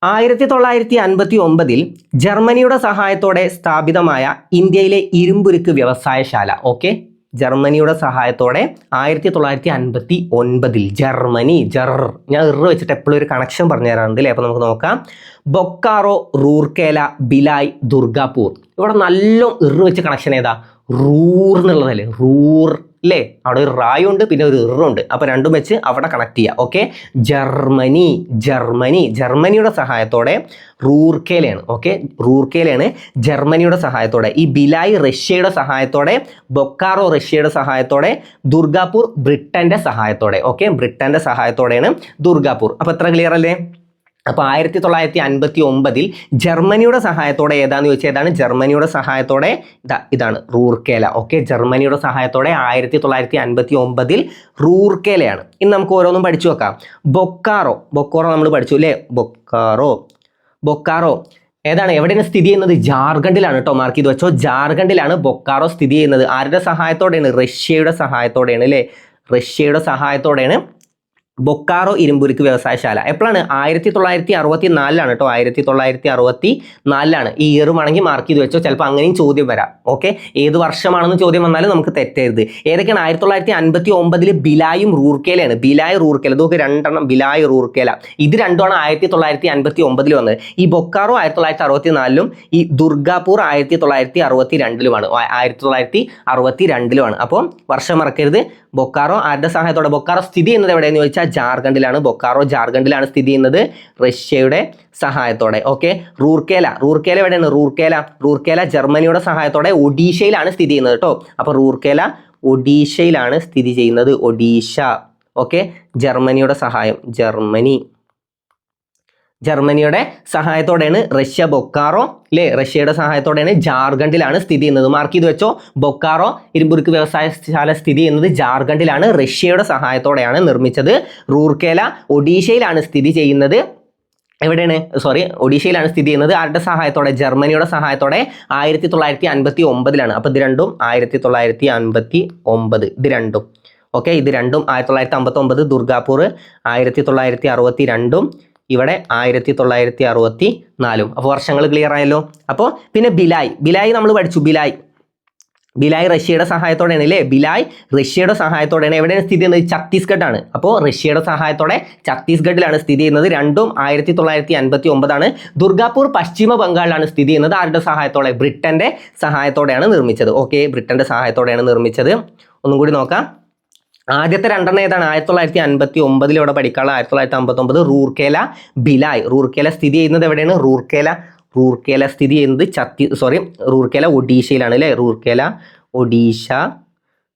1959 ജർമ്മനിയുടെ സഹായത്തോടെ സ്ഥാപിതമായ ഇന്ത്യയിലെ ഇരുമ്പുരുക്ക് വ്യവസായശാല. ഓക്കെ, ജർമ്മനിയുടെ സഹായത്തോടെ 1959 ജർമ്മനി ഞാൻ വെച്ചിട്ട് എപ്പോഴും ഒരു കണക്ഷൻ പറഞ്ഞു തരാറുണ്ട് അല്ലേ? അപ്പോൾ നമുക്ക് നോക്കാം. ബൊക്കാറോ, റൂർക്കേല, ബിലായ്, ദുർഗാപൂർ. ഇവിടെ നല്ല വെച്ച് കണക്ഷൻ ഏതാ? റൂർ എന്നുള്ളതല്ലേ? റൂർ അല്ലേ? അവിടെ ഒരു റായുണ്ട്, പിന്നെ ഒരു ഇറുണ്ട്. അപ്പോൾ രണ്ടും വെച്ച് അവിടെ കണക്ട് ചെയ്യുക. ഓക്കെ, ജർമ്മനിയുടെ സഹായത്തോടെ റൂർക്കേലയാണ്. ഓക്കെ, റൂർക്കേലയാണ് ജർമ്മനിയുടെ സഹായത്തോടെ. ഈ ബിലായ് റഷ്യയുടെ സഹായത്തോടെ, ബൊക്കാറോ റഷ്യയുടെ സഹായത്തോടെ, ദുർഗാപൂർ ബ്രിട്ടന്റെ സഹായത്തോടെ. ഓക്കെ, ബ്രിട്ടന്റെ സഹായത്തോടെയാണ് ദുർഗാപൂർ. അപ്പോൾ എത്ര ക്ലിയർ അല്ലേ? അപ്പോൾ 1959 ജർമ്മനിയുടെ സഹായത്തോടെ ഏതാന്ന് ചോദിച്ചാൽ ഏതാണ്? ജർമ്മനിയുടെ സഹായത്തോടെ ഇതാണ് റൂർക്കേല. ഓക്കെ, ജർമ്മനിയുടെ സഹായത്തോടെ 1959 റൂർക്കേലയാണ്. ഇനി നമുക്ക് ഓരോന്നും പഠിച്ചു വെക്കാം. ബൊക്കാറോ നമ്മൾ പഠിച്ചു അല്ലേ? ബൊക്കാറോ ഏതാണ്? എവിടെയാണ് സ്ഥിതി ചെയ്യുന്നത്? ജാർഖണ്ഡിലാണ് കേട്ടോ. മാർക്ക് ചെയ്ത് വെച്ചോ. ജാർഖണ്ഡിലാണ് ബൊക്കാറോ സ്ഥിതി ചെയ്യുന്നത്. ആരുടെ സഹായത്തോടെയാണ്? റഷ്യയുടെ സഹായത്തോടെയാണ് അല്ലേ? റഷ്യയുടെ സഹായത്തോടെയാണ് ബൊക്കാറോ ഇരുമ്പുരുക്ക് വ്യവസായശാല എപ്പോഴാണ് 1964 കേട്ടോ 1964 ഈ ഇയർ വേണമെങ്കിൽ മാർക്ക് ചെയ്ത് വെച്ചോ ചിലപ്പോൾ അങ്ങനെയും ചോദ്യം വരാം ഓക്കെ ഏത് വർഷമാണെന്ന് ചോദ്യം വന്നാലും നമുക്ക് തെറ്റരുത് ഏതൊക്കെയാണ് 1959 ബിലായും റൂർക്കേലയാണ് ബിലായ് റൂർക്കേല ഇതൊക്കെ രണ്ടെണ്ണം ബിലായ് റൂർക്കേല ഇത് രണ്ടുമാണ് 1959 വന്നത് ഈ ബൊക്കാറോ 1964 ഈ ദുർഗാപൂർ 1962 1962 അപ്പോൾ വർഷം മറക്കരുത് ബൊക്കാറോ ആരുടെ സഹായത്തോടെ ബൊക്കാറോ സ്ഥിതി ചെയ്യുന്നത് എവിടെയെന്ന് ചോദിച്ചാൽ ജാർഖണ്ഡിലാണ് ബൊക്കാറോ ജാർഖണ്ഡിലാണ് സ്ഥിതി ചെയ്യുന്നത് റഷ്യയുടെ സഹായത്തോടെ ഓക്കെ റൂർക്കേല എവിടെയാണ് റൂർക്കേല ജർമ്മനിയുടെ സഹായത്തോടെ ഒഡീഷയിലാണ് സ്ഥിതി ചെയ്യുന്നത് കേട്ടോ അപ്പോൾ റൂർക്കേല ഒഡീഷയിലാണ് സ്ഥിതി ചെയ്യുന്നത് ഒഡീഷ ഓക്കെ ജർമ്മനിയുടെ സഹായം ജർമ്മനിയുടെ സഹായത്തോടെയാണ് റഷ്യ ബൊക്കാറോ അല്ലേ റഷ്യയുടെ സഹായത്തോടെയാണ് ജാർഖണ്ഡിലാണ് സ്ഥിതി ചെയ്യുന്നത് മാർക്ക് ചെയ്ത് വെച്ചോ ബൊക്കാറോ ഇരുമ്പുരുക്ക് വ്യവസായശാല സ്ഥിതി ചെയ്യുന്നത് ജാർഖണ്ഡിലാണ് റഷ്യയുടെ സഹായത്തോടെയാണ് നിർമ്മിച്ചത് റൂർക്കേല ഒഡീഷയിലാണ് സ്ഥിതി ചെയ്യുന്നത് ഒഡീഷയിലാണ് സ്ഥിതി ചെയ്യുന്നത് ആരുടെ സഹായത്തോടെ ജർമ്മനിയുടെ സഹായത്തോടെ 1959 അപ്പോൾ ഇത് രണ്ടും 1959 ഇത് രണ്ടും ഓക്കെ ഇത് രണ്ടും 1959 ദുർഗാപൂർ 1962 ഇവിടെ 1964 അപ്പോൾ വർഷങ്ങൾ ക്ലിയർ ആയല്ലോ അപ്പോൾ പിന്നെ ബിലായ് നമ്മൾ പഠിച്ചു ബിലായ് റഷ്യയുടെ സഹായത്തോടെയാണ് അല്ലേ ബിലായ് റഷ്യയുടെ സഹായത്തോടെയാണ് എവിടെയാണ് സ്ഥിതി ചെയ്യുന്നത് ഛത്തീസ്ഗഡ് ആണ് അപ്പോൾ റഷ്യയുടെ സഹായത്തോടെ ഛത്തീസ്ഗഡിലാണ് സ്ഥിതി ചെയ്യുന്നത് രണ്ടും 1959 ദുർഗാപൂർ പശ്ചിമ ബംഗാളിലാണ് സ്ഥിതി ചെയ്യുന്നത് ആരുടെ സഹായത്തോടെ ബ്രിട്ടന്റെ സഹായത്തോടെയാണ് നിർമ്മിച്ചത് ഓക്കെ ബ്രിട്ടന്റെ സഹായത്തോടെയാണ് നിർമ്മിച്ചത് ഒന്നും കൂടി നോക്കാം ആദ്യത്തെ രണ്ടെണ്ണം ഏതാണ് 1959 ഇവിടെ പഠിക്കാനുള്ള 1959 റൂർക്കേല സ്ഥിതി ചെയ്യുന്നത് എവിടെയാണ് റൂർക്കേല സ്ഥിതി ചെയ്യുന്നത് റൂർക്കേല ഒഡീഷയിലാണ് അല്ലേ റൂർക്കേല ഒഡീഷ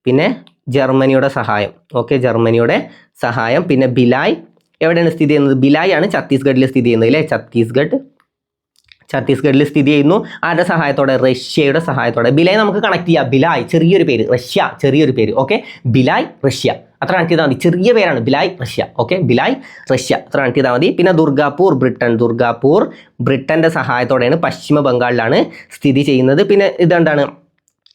പിന്നെ ജർമ്മനിയുടെ സഹായം ഓക്കെ ജർമ്മനിയുടെ സഹായം പിന്നെ ബിലായ് എവിടെയാണ് സ്ഥിതി ചെയ്യുന്നത് ബിലായ് ആണ് ഛത്തീസ്ഗഡിൽ സ്ഥിതി ചെയ്യുന്നത് അല്ലേ ഛത്തീസ്ഗഡിൽ സ്ഥിതി ചെയ്യുന്നു ആരുടെ സഹായത്തോടെ റഷ്യയുടെ സഹായത്തോടെ ബിലായ് നമുക്ക് കണക്ട് ചെയ്യാം ബിലായ് ചെറിയൊരു പേര് റഷ്യ ചെറിയൊരു പേര് ഓക്കെ ബിലായ് റഷ്യ അത്ര കണക്ട് ചെയ്താൽ മതി ചെറിയ പേരാണ് Bhilai Russia okay Bhilai Russia അത്ര കണക്ട് ചെയ്താൽ മതി പിന്നെ ദുർഗാപൂർ ബ്രിട്ടന്റെ സഹായത്തോടെയാണ് പശ്ചിമ ബംഗാളിലാണ് സ്ഥിതി ചെയ്യുന്നത് പിന്നെ ഇതെന്താണ്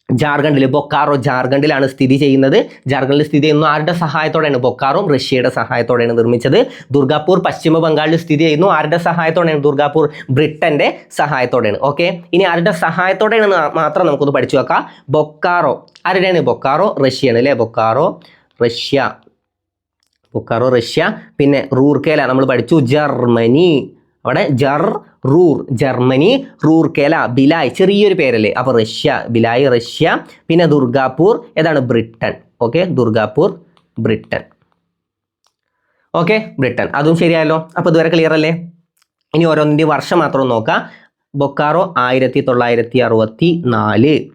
ജാർഖണ്ഡിൽ ബൊക്കാറോ ജാർഖണ്ഡിലാണ് സ്ഥിതി ചെയ്യുന്നത് ജാർഖണ്ഡിൽ സ്ഥിതി ചെയ്യുന്നു ആരുടെ സഹായത്തോടെയാണ് ബൊക്കാറോ റഷ്യയുടെ സഹായത്തോടെയാണ് നിർമ്മിച്ചത് ദുർഗാപൂർ പശ്ചിമ ബംഗാളിൽ സ്ഥിതി ചെയ്യുന്നു ആരുടെ സഹായത്തോടെയാണ് ദുർഗാപൂർ ബ്രിട്ടന്റെ സഹായത്തോടെയാണ് ഓക്കെ ഇനി ആരുടെ സഹായത്തോടെയാണ് മാത്രം നമുക്കൊന്ന് പഠിച്ചു വെക്കാം ബൊക്കാറോ ആരുടെയാണ് ബൊക്കാറോ റഷ്യയാണ് അല്ലേ ബൊക്കാറോ റഷ്യ പിന്നെ റൂർക്കേല നമ്മൾ പഠിച്ചു ജർമ്മനി അവിടെ ജർമ്മനി റൂർക്കേല ബിലായ് ചെറിയൊരു പേരല്ലേ അപ്പോൾ ബിലായ് റഷ്യ പിന്നെ ദുർഗാപൂർ ഏതാണ് ബ്രിട്ടൻ ഓക്കെ ദുർഗാപൂർ ബ്രിട്ടൻ അതും ശരിയായല്ലോ അപ്പോൾ ഇതുവരെ ക്ലിയർ അല്ലേ ഇനി ഓരോന്നിൻ്റെ വർഷം മാത്രം നോക്കാം ബൊക്കാറോ 1964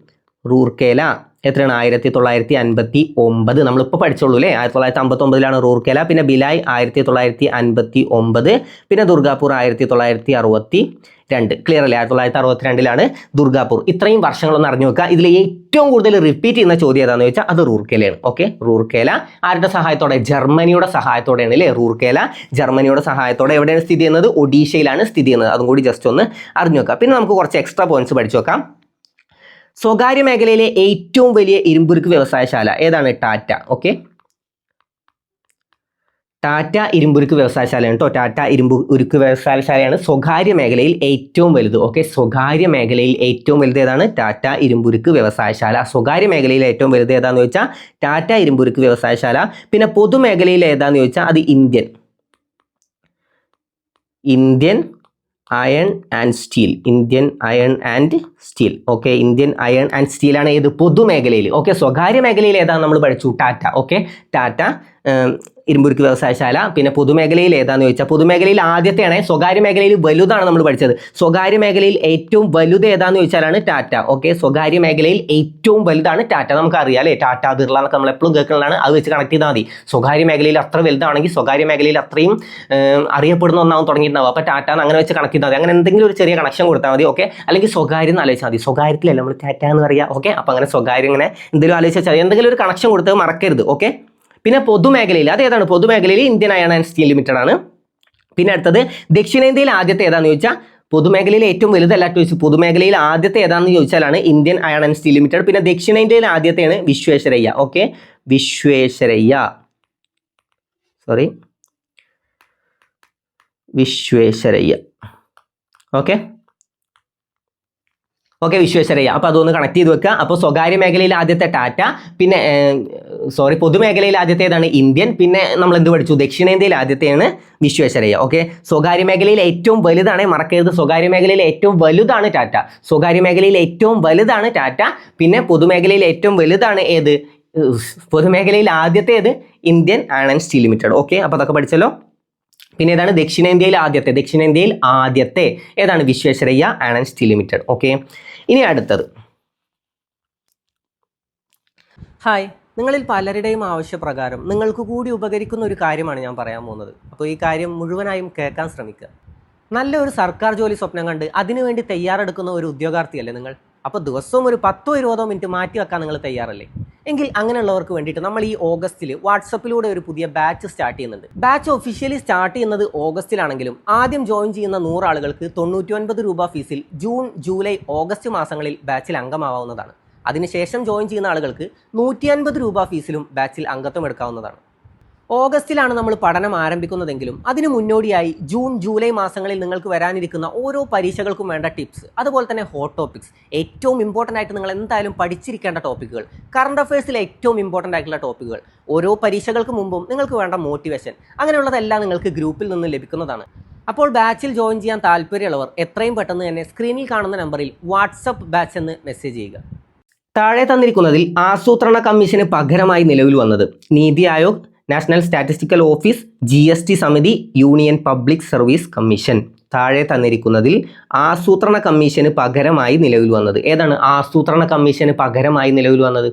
റൂർക്കേല എത്രയാണ് 1959 നമ്മളിപ്പോൾ പഠിച്ചോളൂ അല്ലേ 1959 റൂർക്കേല പിന്നെ ബിലായ് 1959 പിന്നെ ദുർഗാപൂർ 1962 ക്ലിയർ അല്ലേ 1962 ദുർഗാപൂർ ഇത്രയും വർഷങ്ങളൊന്ന് അറിഞ്ഞു വെക്കുക ഇതിൽ ഏറ്റവും കൂടുതൽ റിപ്പീറ്റ് ചെയ്യുന്ന ചോദ്യം ഏതാണെന്ന് ചോദിച്ചാൽ അത് റൂർക്കേലയാണ് ഓക്കെ റൂർക്കേല ആരുടെ സഹായത്തോടെ ജർമ്മനിയുടെ സഹായത്തോടെയാണ് അല്ലേ റൂർക്കേല ജർമ്മനിയുടെ സഹായത്തോടെ എവിടെയാണ് സ്ഥിതി ചെയ്യുന്നത് ഒഡീഷയിലാണ് സ്ഥിതി ചെയ്യുന്നത് അതും കൂടി ജസ്റ്റ് ഒന്ന് അറിഞ്ഞു വെക്കുക പിന്നെ നമുക്ക് കുറച്ച് എക്സ്ട്രാ പോയിന്റ്സ് പഠിച്ചു വെക്കാം സ്വകാര്യ മേഖലയിലെ ഏറ്റവും വലിയ ഇരുമ്പുരുക്ക് വ്യവസായശാല ഏതാണ് ടാറ്റ ഓക്കെ ടാറ്റ ഇരുമ്പുരുക്ക് വ്യവസായശാലയാണ് കേട്ടോ ടാറ്റ ഇരുമ്പുരുക്ക് വ്യവസായശാലയാണ് സ്വകാര്യ മേഖലയിൽ ഏറ്റവും വലുത് ഓക്കെ സ്വകാര്യ മേഖലയിൽ ഏറ്റവും വലുത് ഏതാണ് ടാറ്റ ഇരുമ്പുരുക്ക് വ്യവസായശാല സ്വകാര്യ മേഖലയിൽ ഏറ്റവും വലുത് ഏതാന്ന് ചോദിച്ചാൽ ടാറ്റ ഇരുമ്പുരുക്ക് വ്യവസായശാല പിന്നെ പൊതുമേഖലയിൽ ഏതാന്ന് ചോദിച്ചാൽ അത് Indian iron and steel okay Indian iron and steel ആണ് ഏത് പൊതുമേഖലയിൽ ഓക്കെ സ്വകാര്യ മേഖലയിൽ ഏതാണ് നമ്മൾ പഠിച്ചു ടാറ്റ ഓക്കെ ടാറ്റ ഇരുമ്പുരുക്ക് വ്യവസായശാല പിന്നെ പൊതുമേഖലയിൽ ഏതാന്ന് ചോദിച്ചാൽ പൊതുമേഖലയിൽ ആദ്യത്തെയാണ് സ്വകാര്യ മേഖലയിൽ വലുതാണ് നമ്മൾ പഠിച്ചത് സ്വകാര്യ മേഖലയിൽ ഏറ്റവും വലുത് ഏതാന്ന് ചോദിച്ചാലാണ് ടാറ്റ ഓക്കെ സ്വകാര്യ മേഖലയിൽ ഏറ്റവും വലുതാണ് ടാറ്റ നമുക്കറിയാം അല്ലേ ടാറ്റ ബിർള എന്നൊക്കെ നമ്മൾ എപ്പോഴും കേൾക്കുന്നതാണ് അത് വെച്ച് കണക്ട് ചെയ്താൽ മതി സ്വകാര്യ മേഖലയിൽ അത്ര വലുതാണെങ്കിൽ സ്വകാര്യ മേഖലയിൽ അത്രയും അറിയപ്പെടുന്ന ഒന്നാവും തുടങ്ങിയിട്ടുണ്ടാവും അപ്പോൾ ടാറ്റ അങ്ങനെ വെച്ച് കണക്ട് ചെയ്താൽ മതി അങ്ങനെ എന്തെങ്കിലും ഒരു ചെറിയ കണക്ഷൻ കൊടുത്താൽ മതി ഓക്കെ അല്ലെങ്കിൽ സ്വകാര്യം ആലോചിച്ചാൽ മതി സ്വകാര്യത്തിലല്ല നമ്മൾ ടാറ്റ എന്ന് പറയാം ഓക്കെ അപ്പോൾ അങ്ങനെ സ്വകാര്യം ഇങ്ങനെ എന്തെങ്കിലും ആലോചിച്ചാൽ എന്തെങ്കിലും ഒരു കണക്ഷൻ കൊടുത്ത് മറക്കരുത് ഓക്കെ പിന്നെ പൊതുമേഖലയിൽ അതേതാണ് പൊതുമേഖലയിൽ Indian iron and steel limited ആണ് പിന്നെ അടുത്തത് ദക്ഷിണേന്ത്യയിൽ ആദ്യത്തെ ഏതാണെന്ന് ചോദിച്ചാൽ പൊതുമേഖലയിൽ ഏറ്റവും വലുതല്ല ചോദിച്ചു പൊതുമേഖലയിൽ ആദ്യത്തെ ഏതാണെന്ന് ചോദിച്ചാലാണ് Indian iron and steel limited പിന്നെ ദക്ഷിണേന്ത്യയിൽ ആദ്യത്തെയാണ് വിശ്വേശ്വരയ്യ ഓക്കെ വിശ്വേശ്വരയ്യ വിശ്വേശ്വരയ്യ. ഓക്കെ വിശ്വേശ്വരയ്യ. അപ്പോൾ അതൊന്ന് കണക്ട് ചെയ്ത് വെക്കുക. അപ്പോൾ സ്വകാര്യ മേഖലയിൽ ആദ്യത്തെ ടാറ്റ, പിന്നെ പൊതുമേഖലയിൽ ആദ്യത്തേതാണ് ഇന്ത്യൻ, പിന്നെ നമ്മൾ എന്ത് പഠിച്ചു, ദക്ഷിണേന്ത്യയിൽ ആദ്യത്തെയാണ് വിശ്വേശ്വരയ്യ. ഓക്കെ, സ്വകാര്യ മേഖലയിൽ ഏറ്റവും വലുതാണ്, മറക്കരുത്, സ്വകാര്യ മേഖലയിൽ ഏറ്റവും വലുതാണ് ടാറ്റ. സ്വകാര്യ മേഖലയിൽ ഏറ്റവും വലുതാണ് ടാറ്റ. പിന്നെ പൊതുമേഖലയിൽ ഏറ്റവും വലുതാണ് ഏത്, പൊതുമേഖലയിൽ ആദ്യത്തേത് Indian iron and steel limited. Okay, അപ്പോൾ അതൊക്കെ പഠിച്ചല്ലോ. പിന്നെ ഏതാണ് ദക്ഷിണേന്ത്യയിൽ ആദ്യത്തെ ഏതാണ്, Visvesvaraya iron and steel limited. Okay, ഇനി അടുത്തത്. ഹായ്, നിങ്ങളിൽ പലരുടെയും ആവശ്യപ്രകാരം നിങ്ങൾക്ക് കൂടി ഉപകരിക്കുന്ന ഒരു കാര്യമാണ് ഞാൻ പറയാൻ പോകുന്നത്. അപ്പോൾ ഈ കാര്യം മുഴുവനായും കേൾക്കാൻ ശ്രമിക്കുക. നല്ലൊരു സർക്കാർ ജോലി സ്വപ്നം കണ്ട് അതിനുവേണ്ടി തയ്യാറെടുക്കുന്ന ഒരു ഉദ്യോഗാർത്ഥിയല്ലേ നിങ്ങൾ? അപ്പോൾ ദിവസവും ഒരു 10-20 മിനിറ്റ് മാറ്റി വെക്കാൻ നിങ്ങൾ തയ്യാറല്ലേ? എങ്കിൽ അങ്ങനെയുള്ളവർക്ക് വേണ്ടിയിട്ട് നമ്മൾ ഈ ഓഗസ്റ്റിൽ വാട്സപ്പിലൂടെ ഒരു പുതിയ ബാച്ച് സ്റ്റാർട്ട് ചെയ്യുന്നുണ്ട്. ബാച്ച് ഒഫീഷ്യലി സ്റ്റാർട്ട് ചെയ്യുന്നത് ഓഗസ്റ്റിലാണെങ്കിലും ആദ്യം ജോയിൻ ചെയ്യുന്ന 100 ആളുകൾക്ക് 99 രൂപ ഫീസിൽ ജൂൺ, ജൂലൈ, ഓഗസ്റ്റ് മാസങ്ങളിൽ ബാച്ചിൽ അംഗമാവാവുന്നതാണ്. അതിനുശേഷം ജോയിൻ ചെയ്യുന്ന ആളുകൾക്ക് 150 രൂപ ഫീസിലും ബാച്ചിൽ അംഗത്വം എടുക്കാവുന്നതാണ്. ഓഗസ്റ്റിലാണ് നമ്മൾ പഠനം ആരംഭിക്കുന്നതെങ്കിലും അതിന് മുന്നോടിയായി ജൂൺ, ജൂലൈ മാസങ്ങളിൽ നിങ്ങൾക്ക് വരാനിരിക്കുന്ന ഓരോ പരീക്ഷകൾക്കും വേണ്ട ടിപ്സ്, അതുപോലെ തന്നെ ഹോട്ട് ടോപ്പിക്സ്, ഏറ്റവും ഇമ്പോർട്ടൻ്റ് ആയിട്ട് നിങ്ങൾ എന്തായാലും പഠിച്ചിരിക്കേണ്ട ടോപ്പിക്കുകൾ, കറണ്ട് അഫയേഴ്സിലെ ഏറ്റവും ഇമ്പോർട്ടൻ്റ് ആയിട്ടുള്ള ടോപ്പിക്കുകൾ, ഓരോ പരീക്ഷകൾക്ക് മുമ്പും നിങ്ങൾക്ക് വേണ്ട മോട്ടിവേഷൻ, അങ്ങനെയുള്ളതെല്ലാം നിങ്ങൾക്ക് ഗ്രൂപ്പിൽ നിന്ന് ലഭിക്കുന്നതാണ്. അപ്പോൾ ബാച്ചിൽ ജോയിൻ ചെയ്യാൻ താല്പര്യമുള്ളവർ എത്രയും പെട്ടെന്ന് തന്നെ സ്ക്രീനിൽ കാണുന്ന നമ്പറിൽ വാട്സപ്പ് ബാച്ച് എന്ന് മെസ്സേജ് ചെയ്യുക. താഴെ തന്നിരിക്കുന്നതിൽ ആസൂത്രണ കമ്മീഷന് പകരമായി നിലവിൽ വന്നത് NITI Aayog, national statistical office, GST സമിതി, യൂണിയൻ പബ്ലിക് സർവീസ് കമ്മീഷൻ. താഴെ തന്നിരിക്കുന്നതിൽ ആസൂത്രണ കമ്മീഷന് പകരമായി നിലവിൽ വന്നത് ഏതാണ്? ആസൂത്രണ കമ്മീഷന് പകരമായി നിലവിൽ വന്നത്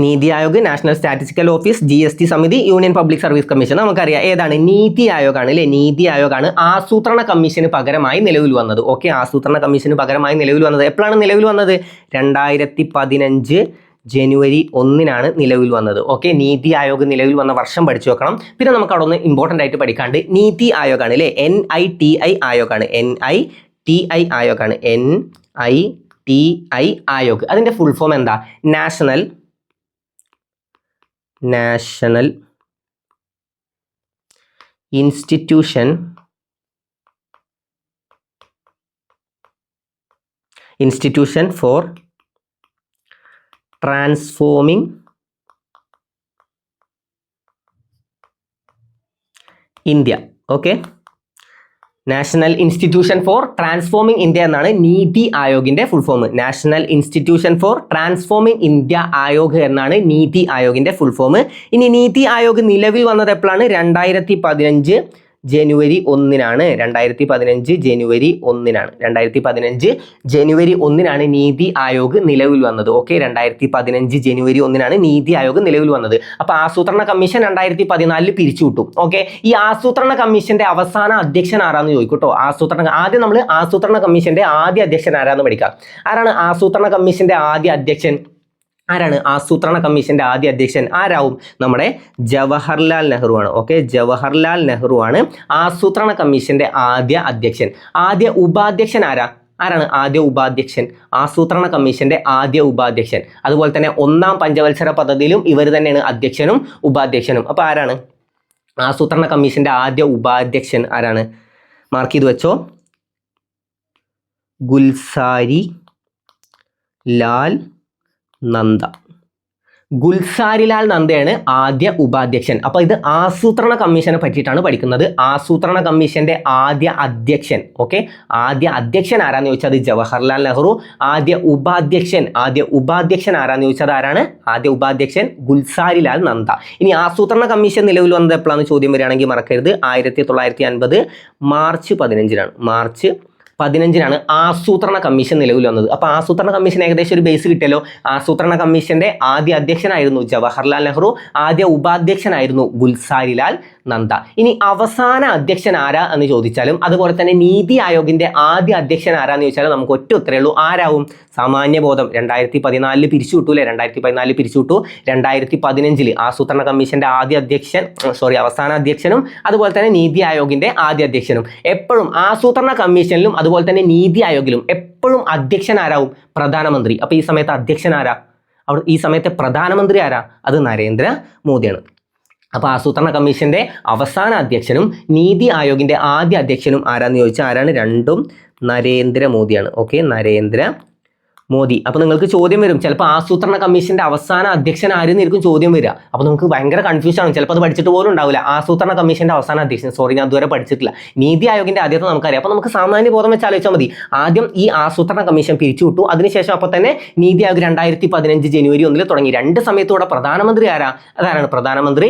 NITI Aayog, national statistical office, GST സമിതി, യൂണിയൻ പബ്ലിക് സർവീസ് കമ്മീഷൻ. നമുക്കറിയാം ഏതാണ്, നീതി ആയോഗാണ് അല്ലേ? നീതി ആയോഗാണ് ആസൂത്രണ കമ്മീഷന് പകരമായി നിലവിൽ വന്നത്. ഓക്കെ, ആസൂത്രണ കമ്മീഷന് പകരമായി നിലവിൽ വന്നത് എപ്പോഴാണ് നിലവിൽ വന്നത്? 2015 ജനുവരി 1-നാണ് നിലവിൽ വന്നത്. ഓക്കെ, നീതി ആയോഗ് നിലവിൽ വന്ന വർഷം പഠിച്ചു വെക്കണം. പിന്നെ നമുക്ക് അവിടെ ഒന്ന് ഇമ്പോർട്ടൻ്റ് ആയിട്ട് പഠിക്കാണ്ട് നീതി ആയോഗാണ് അല്ലേ? NITI ആയോഗാണ്, NITI ആയോഗാണ്, NITI Aayog. അതിൻ്റെ ഫുൾ ഫോം എന്താ? National institution for transforming India. Okay, national institution for transforming India എന്നാണ് നീതി ആയോഗിന്റെ full form. National institution for transforming India Aayog എന്നാണ് നീതി ആയോഗിന്റെ ഫുൾ ഫോം. ഇനി നീതി ആയോഗ് നിലവിൽ വന്നത് എപ്പോഴാണ്? 2015 ജനുവരി 1-നാണ്. 2015 ജനുവരി 1-നാണ് നീതി ആയോഗ് നിലവിൽ വന്നത്. ഓക്കെ, 2015 ജനുവരി 1-നാണ് നീതി ആയോഗ് നിലവിൽ വന്നത്. അപ്പോൾ ആസൂത്രണ കമ്മീഷൻ 2014 പിരിച്ചുവിട്ടു. ഓക്കെ, ഈ ആസൂത്രണ കമ്മീഷന്റെ അവസാന അധ്യക്ഷൻ ആരാന്ന് ചോദിക്കൂട്ടോ. ആദ്യം നമ്മൾ ആസൂത്രണ കമ്മീഷന്റെ ആദ്യ അധ്യക്ഷൻ ആരാന്ന് പഠിക്കാം. ആരാണ് ആസൂത്രണ കമ്മീഷന്റെ ആദ്യ അധ്യക്ഷൻ? ആസൂത്രണ കമ്മീഷന്റെ ആദ്യ അധ്യക്ഷൻ ആരാവും? നമ്മുടെ ജവഹർലാൽ നെഹ്റു ആണ്. ഓക്കെ, ജവഹർലാൽ നെഹ്റു ആണ് ആസൂത്രണ കമ്മീഷന്റെ ആദ്യ അധ്യക്ഷൻ. ആദ്യ ഉപാധ്യക്ഷൻ ആരാണ് ആദ്യ ഉപാധ്യക്ഷൻ? ആസൂത്രണ കമ്മീഷന്റെ ആദ്യ ഉപാധ്യക്ഷൻ. അതുപോലെ തന്നെ 1-ാം പഞ്ചവത്സര പദ്ധതിയിലും ഇവർ തന്നെയാണ് അധ്യക്ഷനും ഉപാധ്യക്ഷനും. അപ്പോൾ ആരാണ് ആസൂത്രണ കമ്മീഷന്റെ ആദ്യ ഉപാധ്യക്ഷൻ? ആരാണ്? മാർക്ക് ചെയ്ത് വെച്ചോ, ഗുൽസാരി ലാൽ നന്ദ. ഗുൽസാരിലാൽ നന്ദയാണ് ആദ്യ ഉപാധ്യക്ഷൻ. അപ്പോൾ ഇത് ആസൂത്രണ കമ്മീഷനെ പറ്റിയിട്ടാണ് പഠിക്കുന്നത്. ആസൂത്രണ കമ്മീഷന്റെ ആദ്യ അധ്യക്ഷൻ. ഓക്കെ, ആദ്യ അധ്യക്ഷൻ ആരാന്ന് ചോദിച്ചാൽ അത് ജവഹർലാൽ നെഹ്റു. ആദ്യ ഉപാധ്യക്ഷൻ ആരാന്ന് ചോദിച്ചാൽ ആരാണ്? ആദ്യ ഉപാധ്യക്ഷൻ ഗുൽസാരിലാൽ നന്ദ. ഇനി ആസൂത്രണ കമ്മീഷൻ നിലവിൽ വന്നത് എപ്പോഴാണ് ചോദ്യം വരികയാണെങ്കിൽ മറക്കരുത്, 1950 മാർച്ച് 15-നാണ്. മാർച്ച് 15-നാണ് ആസൂത്രണ കമ്മീഷൻ നിലവിൽ വന്നത്. അപ്പോൾ ആസൂത്രണ കമ്മീഷൻ ഏകദേശം ഒരു ബേസ് കിട്ടിയല്ലോ. ആസൂത്രണ കമ്മീഷന്റെ ആദ്യ അധ്യക്ഷനായിരുന്നു ജവഹർലാൽ നെഹ്റു, ആദ്യ ഉപാധ്യക്ഷനായിരുന്നു ഗുൽസാരിലാൽ നന്ദ. ഇനി അവസാന അധ്യക്ഷൻ ആരാ എന്ന് ചോദിച്ചാലും, അതുപോലെ തന്നെ നീതി ആയോഗിന്റെ ആദ്യ അധ്യക്ഷൻ ആരാന്ന് ചോദിച്ചാലും നമുക്ക് ഒറ്റ ഉത്തരേ ഉള്ളൂ. ആരാവും? സാമാന്യബോധം. 2014 പിരിച്ചുവിട്ടു അല്ലേ? 2014 പിരിച്ചുവിട്ടു. 2015 ആസൂത്രണ കമ്മീഷന്റെ അവസാന അധ്യക്ഷനും അതുപോലെ തന്നെ നീതി ആയോഗിന്റെ ആദ്യ അധ്യക്ഷനും. എപ്പോഴും ആസൂത്രണ കമ്മീഷനിലും അതുപോലെ തന്നെ നീതി ആയോഗിലും എപ്പോഴും അധ്യക്ഷൻ ആരാവും? പ്രധാനമന്ത്രി. അപ്പോൾ ഈ സമയത്ത് അധ്യക്ഷൻ ആരാ? ഈ സമയത്തെ പ്രധാനമന്ത്രി ആരാ? അത് നരേന്ദ്ര മോദിയാണ്. അപ്പോൾ ആസൂത്രണ കമ്മീഷന്റെ അവസാന അധ്യക്ഷനും നീതി ആയോഗിന്റെ ആദ്യ അധ്യക്ഷനും ആരാന്ന് ചോദിച്ചാൽ ആരാണ്? രണ്ടും നരേന്ദ്രമോദിയാണ്. ഓക്കെ, നരേന്ദ്രമോദി. അപ്പോൾ നിങ്ങൾക്ക് ചോദ്യം വരും, ചിലപ്പോൾ ആസൂത്രണ കമ്മീഷന്റെ അവസാന അധ്യക്ഷൻ ആരെന്നായിരിക്കും ചോദ്യം വരിക. അപ്പോൾ നമുക്ക് ഭയങ്കര കൺഫ്യൂഷൻ ആണ്, ചിലപ്പോൾ അത് പഠിച്ചിട്ട് പോലും ഉണ്ടാവില്ല. ആസൂത്രണ കമ്മീഷന്റെ അവസാന അധ്യക്ഷൻ, സോറി ഞാൻ അതുവരെ പഠിച്ചിട്ടില്ല. നീതി ആയോഗിന്റെ ആദ്യത്തെ നമുക്കറിയാം. അപ്പോൾ നമുക്ക് സാമാന്യ ബോധം വെച്ച് ആലോചിച്ചാൽ മതി. ആദ്യം ഈ ആസൂത്രണ കമ്മീഷൻ പിരിച്ചുവിട്ടു, അതിനുശേഷം അപ്പോൾ തന്നെ നീതി ആയോഗ് 2015 ജനുവരി 1 തുടങ്ങി. രണ്ട് സമയത്തൂടെ പ്രധാനമന്ത്രി അതാരാണ്? പ്രധാനമന്ത്രി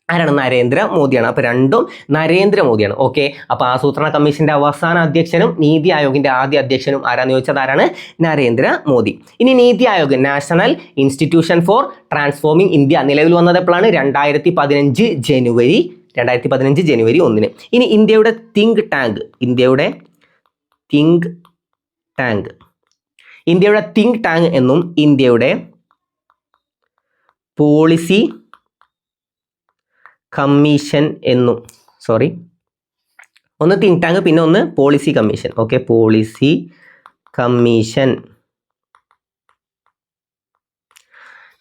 ആരാണ്? നരേന്ദ്രമോദിയാണ്. അപ്പോൾ രണ്ടും നരേന്ദ്രമോദിയാണ്. ഓക്കെ, അപ്പോൾ ആസൂത്രണ കമ്മീഷന്റെ അവസാന അധ്യക്ഷനും നീതി ആയോഗിന്റെ ആദ്യ അധ്യക്ഷനും ആരാന്ന് ചോദിച്ചത് ആരാണ്? നരേന്ദ്രമോദി. ഇനി NITI Aayog, national institution for transforming India, നിലവിൽ വന്നത് എപ്പോഴാണ്? 2015 ജനുവരി 1. ഇനി ഇന്ത്യയുടെ തിങ്ക് ടാങ്ക് എന്നും ഇന്ത്യയുടെ പോളിസി കമ്മീഷൻ എന്നും, ഒന്ന് തിങ്ക് ടാങ്ക് പിന്നെ ഒന്ന് policy commission. Okay, policy commission.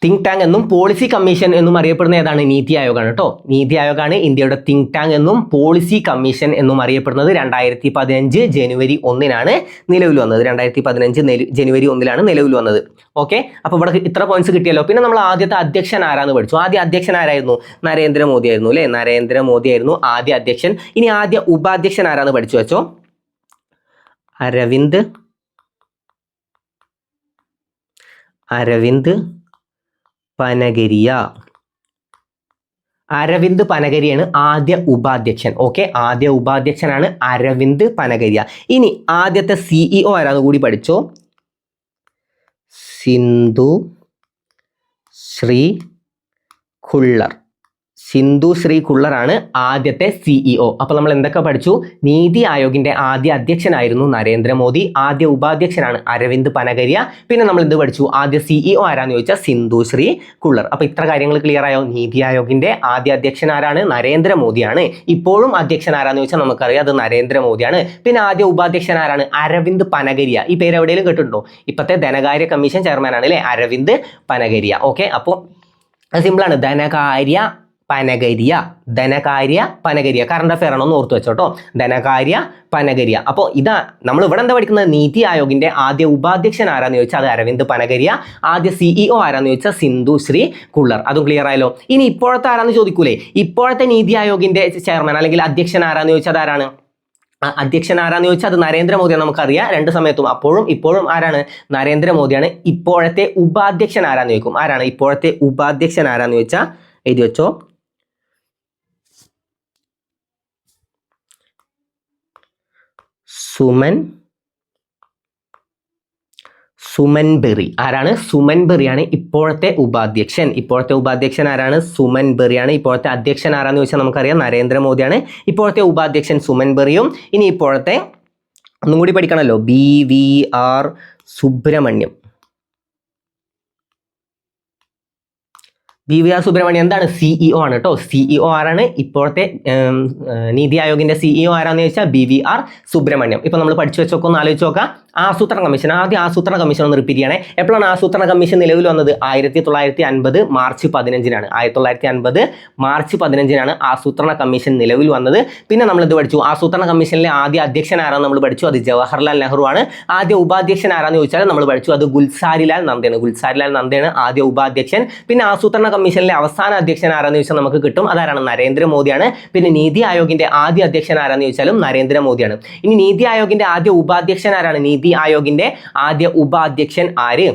Think tank എന്നും പോളിസി കമ്മീഷൻ എന്നും അറിയപ്പെടുന്ന ഏതാണ്? നീതി ആയോഗാണ് കേട്ടോ. നീതി ആയോഗാണ് ഇന്ത്യയുടെ തിങ്ക് ടാങ്ക് എന്നും പോളിസി കമ്മീഷൻ എന്നും അറിയപ്പെടുന്നത്. 2015 ജനുവരി 1 നിലവിൽ വന്നത്. 2015 ജനുവരി 1 നിലവിൽ വന്നത്. ഓക്കെ, അപ്പോൾ ഇവിടെ ഇത്ര പോയിന്റ്സ് കിട്ടിയല്ലോ. പിന്നെ നമ്മൾ ആദ്യത്തെ അധ്യക്ഷൻ ആരാന്ന് പഠിച്ചു. ആദ്യ അധ്യക്ഷൻ ആരായിരുന്നു? നരേന്ദ്രമോദി ആയിരുന്നു അല്ലേ? നരേന്ദ്രമോദി ആയിരുന്നു ആദ്യ അധ്യക്ഷൻ. ഇനി ആദ്യ ഉപാധ്യക്ഷൻ ആരാന്ന് പഠിച്ചു വെച്ചോ? അരവിന്ദ് പനഗരിയ. അരവിന്ദ് പനഗരിയാണ് ആദ്യ ഉപാധ്യക്ഷൻ. ഓക്കെ, ആദ്യ ഉപാധ്യക്ഷനാണ് അരവിന്ദ് പനഗരിയ. ഇനി ആദ്യത്തെ CEO ആരാന്ന് കൂടി പഠിച്ചോ? സിന്ധു ശ്രീ ഖുള്ളറാണ് ആദ്യത്തെ CEO. അപ്പോൾ നമ്മൾ എന്തൊക്കെ പഠിച്ചു? നീതി ആയോഗിന്റെ ആദ്യ അധ്യക്ഷനായിരുന്നു നരേന്ദ്രമോദി, ആദ്യ ഉപാധ്യക്ഷനാണ് അരവിന്ദ് പനഗരിയ. പിന്നെ നമ്മൾ എന്ത് പഠിച്ചു? ആദ്യ CEO ആരാന്ന് ചോദിച്ചാൽ സിന്ധു ശ്രീ ഖുള്ളർ. അപ്പോൾ ഇത്ര കാര്യങ്ങൾ ക്ലിയർ ആയോ? നീതി ആയോഗിന്റെ ആദ്യ അധ്യക്ഷൻ ആരാണ്? നരേന്ദ്രമോദിയാണ്. ഇപ്പോഴും അധ്യക്ഷൻ ആരാന്ന് ചോദിച്ചാൽ നമുക്കറിയാം, അത് നരേന്ദ്രമോദിയാണ്. പിന്നെ ആദ്യ ഉപാധ്യക്ഷൻ ആരാണ്? അരവിന്ദ് പനഗരിയ. ഈ പേര് എവിടെയെങ്കിലും കേട്ടിട്ടുണ്ടോ? ഇപ്പോഴത്തെ ധനകാര്യ കമ്മീഷൻ ചെയർമാൻ ആണ് അല്ലേ, അരവിന്ദ് പനഗരിയ. ഓക്കെ, അപ്പോൾ സിമ്പിളാണ്, ധനകാര്യ പനഗരിയ. കറണ്ട് അഫെയർ ആണോ എന്ന് ഓർത്ത് വെച്ചോട്ടോ, ധനകാര്യ പനഗരിയ. അപ്പോൾ ഇതാ നമ്മൾ ഇവിടെ എന്താ പഠിക്കുന്നത്? നീതി ആയോഗിന്റെ ആദ്യ ഉപാധ്യക്ഷൻ ആരാന്ന് ചോദിച്ചാൽ അത് അരവിന്ദ് പനഗരിയ, ആദ്യ CEO ആരാന്ന് ചോദിച്ചാൽ സിന്ധു ശ്രീ ഖുള്ളർ. അതും ക്ലിയർ ആയല്ലോ. ഇനി ഇപ്പോഴത്തെ ആരാന്ന് ചോദിക്കൂലേ? ഇപ്പോഴത്തെ നീതി ആയോഗിന്റെ ചെയർമാൻ അല്ലെങ്കിൽ അധ്യക്ഷൻ ആരാന്ന് ചോദിച്ചാൽ അത് ആരാണ്? അധ്യക്ഷൻ ആരാന്ന് ചോദിച്ചാൽ അത് നരേന്ദ്രമോദിയാണ്. നമുക്കറിയാം, രണ്ട് സമയത്തും ഇപ്പോഴും ആരാണ്? നരേന്ദ്രമോദിയാണ്. ഇപ്പോഴത്തെ ഉപാധ്യക്ഷൻ ആരാന്ന് ചോദിക്കും. ആരാണ് ഇപ്പോഴത്തെ ഉപാധ്യക്ഷൻ ആരാന്ന് ചോദിച്ചാൽ എഴുതി വെച്ചോ? സുമൻ ബെറി. ആരാണ്? സുമൻ ബെറിയാണ് ഇപ്പോഴത്തെ ഉപാധ്യക്ഷൻ ആരാണ്? സുമൻ ബെറിയാണ്. ഇപ്പോഴത്തെ അധ്യക്ഷൻ ആരാന്ന് ചോദിച്ചാൽ നമുക്കറിയാം, നരേന്ദ്രമോദിയാണ്. ഇപ്പോഴത്തെ ഉപാധ്യക്ഷൻ സുമൻ ബെറിയും. ഇനി ഇപ്പോഴത്തെ ഒന്നും കൂടി പഠിക്കണമല്ലോ, BVR സുബ്രഹ്മണ്യം. എന്താണ്? CEO ആണ് കേട്ടോ. CEO ആരാണ്? ഇപ്പോഴത്തെ നീതി ആയോഗിന്റെ CEO ആരാന്ന് ചോദിച്ചാൽ BVR സുബ്രഹ്മണ്യം. ഇപ്പൊ നമ്മൾ പഠിച്ചു വെച്ചൊക്കെ ഒന്ന് ആലോചിച്ച് നോക്കാം. ആസൂത്രണ കമ്മീഷൻ, ആദ്യം ആസൂത്രണ കമ്മീഷൻ ഒന്ന് റിപ്പീറ്റ് ചെയ്യണേ. എപ്പോഴാണ് ആസൂത്രണ കമ്മീഷൻ നിലവിൽ വന്നത്? 1950 മാർച്ച് 15 1950 മാർച്ച് 15 ആസൂത്രണ കമ്മീഷൻ നിലവിൽ വന്നത്. പിന്നെ നമ്മൾ ഇത് പഠിച്ചു, ആസൂത്രണ കമ്മീഷനിലെ ആദ്യ അധ്യക്ഷൻ ആരാന്ന് നമ്മൾ പഠിച്ചു, അത് ജവഹർലാൽ നെഹ്റു ആണ്. ആദ്യ ഉപാധ്യക്ഷൻ ആരാന്ന് ചോദിച്ചാൽ നമ്മൾ പഠിച്ചു, അത് ഗുൽസാരിലാൽ നന്ദയാണ് ആദ്യ ഉപാധ്യക്ഷൻ. പിന്നെ ആസൂത്രണ കമ്മീഷനിലെ അവസാന അധ്യക്ഷൻ ആരാന്ന് ചോദിച്ചാൽ നമുക്ക് കിട്ടും, അതാരാണ്? നരേന്ദ്രമോദിയാണ്. പിന്നെ നീതി ആയോഗിന്റെ ആദ്യ അധ്യക്ഷൻ ആരാന്ന് ചോദിച്ചാലും നരേന്ദ്രമോദിയാണ്. ഇനി നീതി ആയോഗിന്റെ ആദ്യ ഉപാധ്യക്ഷൻ ആരാണ്? നീതി ആയോഗിന്റെ ആദ്യ ഉപാധ്യക്ഷൻ ആര്?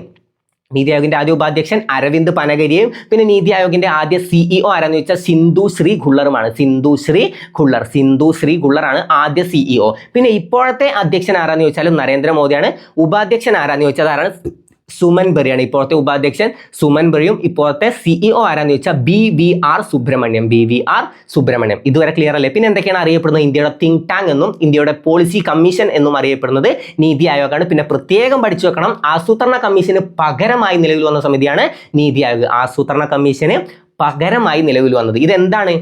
നീതി ആയോഗിന്റെ ആദ്യ ഉപാധ്യക്ഷൻ അരവിന്ദ് പനഗരിയും. പിന്നെ നീതി ആയോഗിന്റെ ആദ്യ CEO ആരാന്ന് ചോദിച്ചാൽ സിന്ധു ശ്രീ ഖുള്ളറുമാണ്. സിന്ധു ശ്രീ ഖുള്ളറാണ് ആദ്യ CEO. പിന്നെ ഇപ്പോഴത്തെ അധ്യക്ഷൻ ആരാന്ന് ചോദിച്ചാലും നരേന്ദ്രമോദിയാണ്. ഉപാധ്യക്ഷൻ ആരാന്ന് ചോദിച്ചാൽ ആരാണ്? സുമൻ ബെറിയാണ്. ഇപ്പോഴത്തെ ഉപാധ്യക്ഷൻ സുമൻ ബെറിയും. ഇപ്പോഴത്തെ CEO ആരാന്ന് ചോദിച്ചാൽ BVR സുബ്രഹ്മണ്യം. ഇതുവരെ ക്ലിയർ അല്ലേ? പിന്നെ എന്തൊക്കെയാണ് അറിയപ്പെടുന്നത്? ഇന്ത്യയുടെ തിങ്ക് ടാങ്ക് എന്നും ഇന്ത്യയുടെ പോളിസി കമ്മീഷൻ എന്നും അറിയപ്പെടുന്നത് നീതി ആയോഗാണ്. പിന്നെ പ്രത്യേകം പഠിച്ചു വെക്കണം, ആസൂത്രണ കമ്മീഷന് പകരമായി നിലവിൽ വന്ന സമിതിയാണ് നീതി ആയോഗ്. ആസൂത്രണ കമ്മീഷന് പകരമായി നിലവിൽ വന്നത്. ഇതെന്താണ്?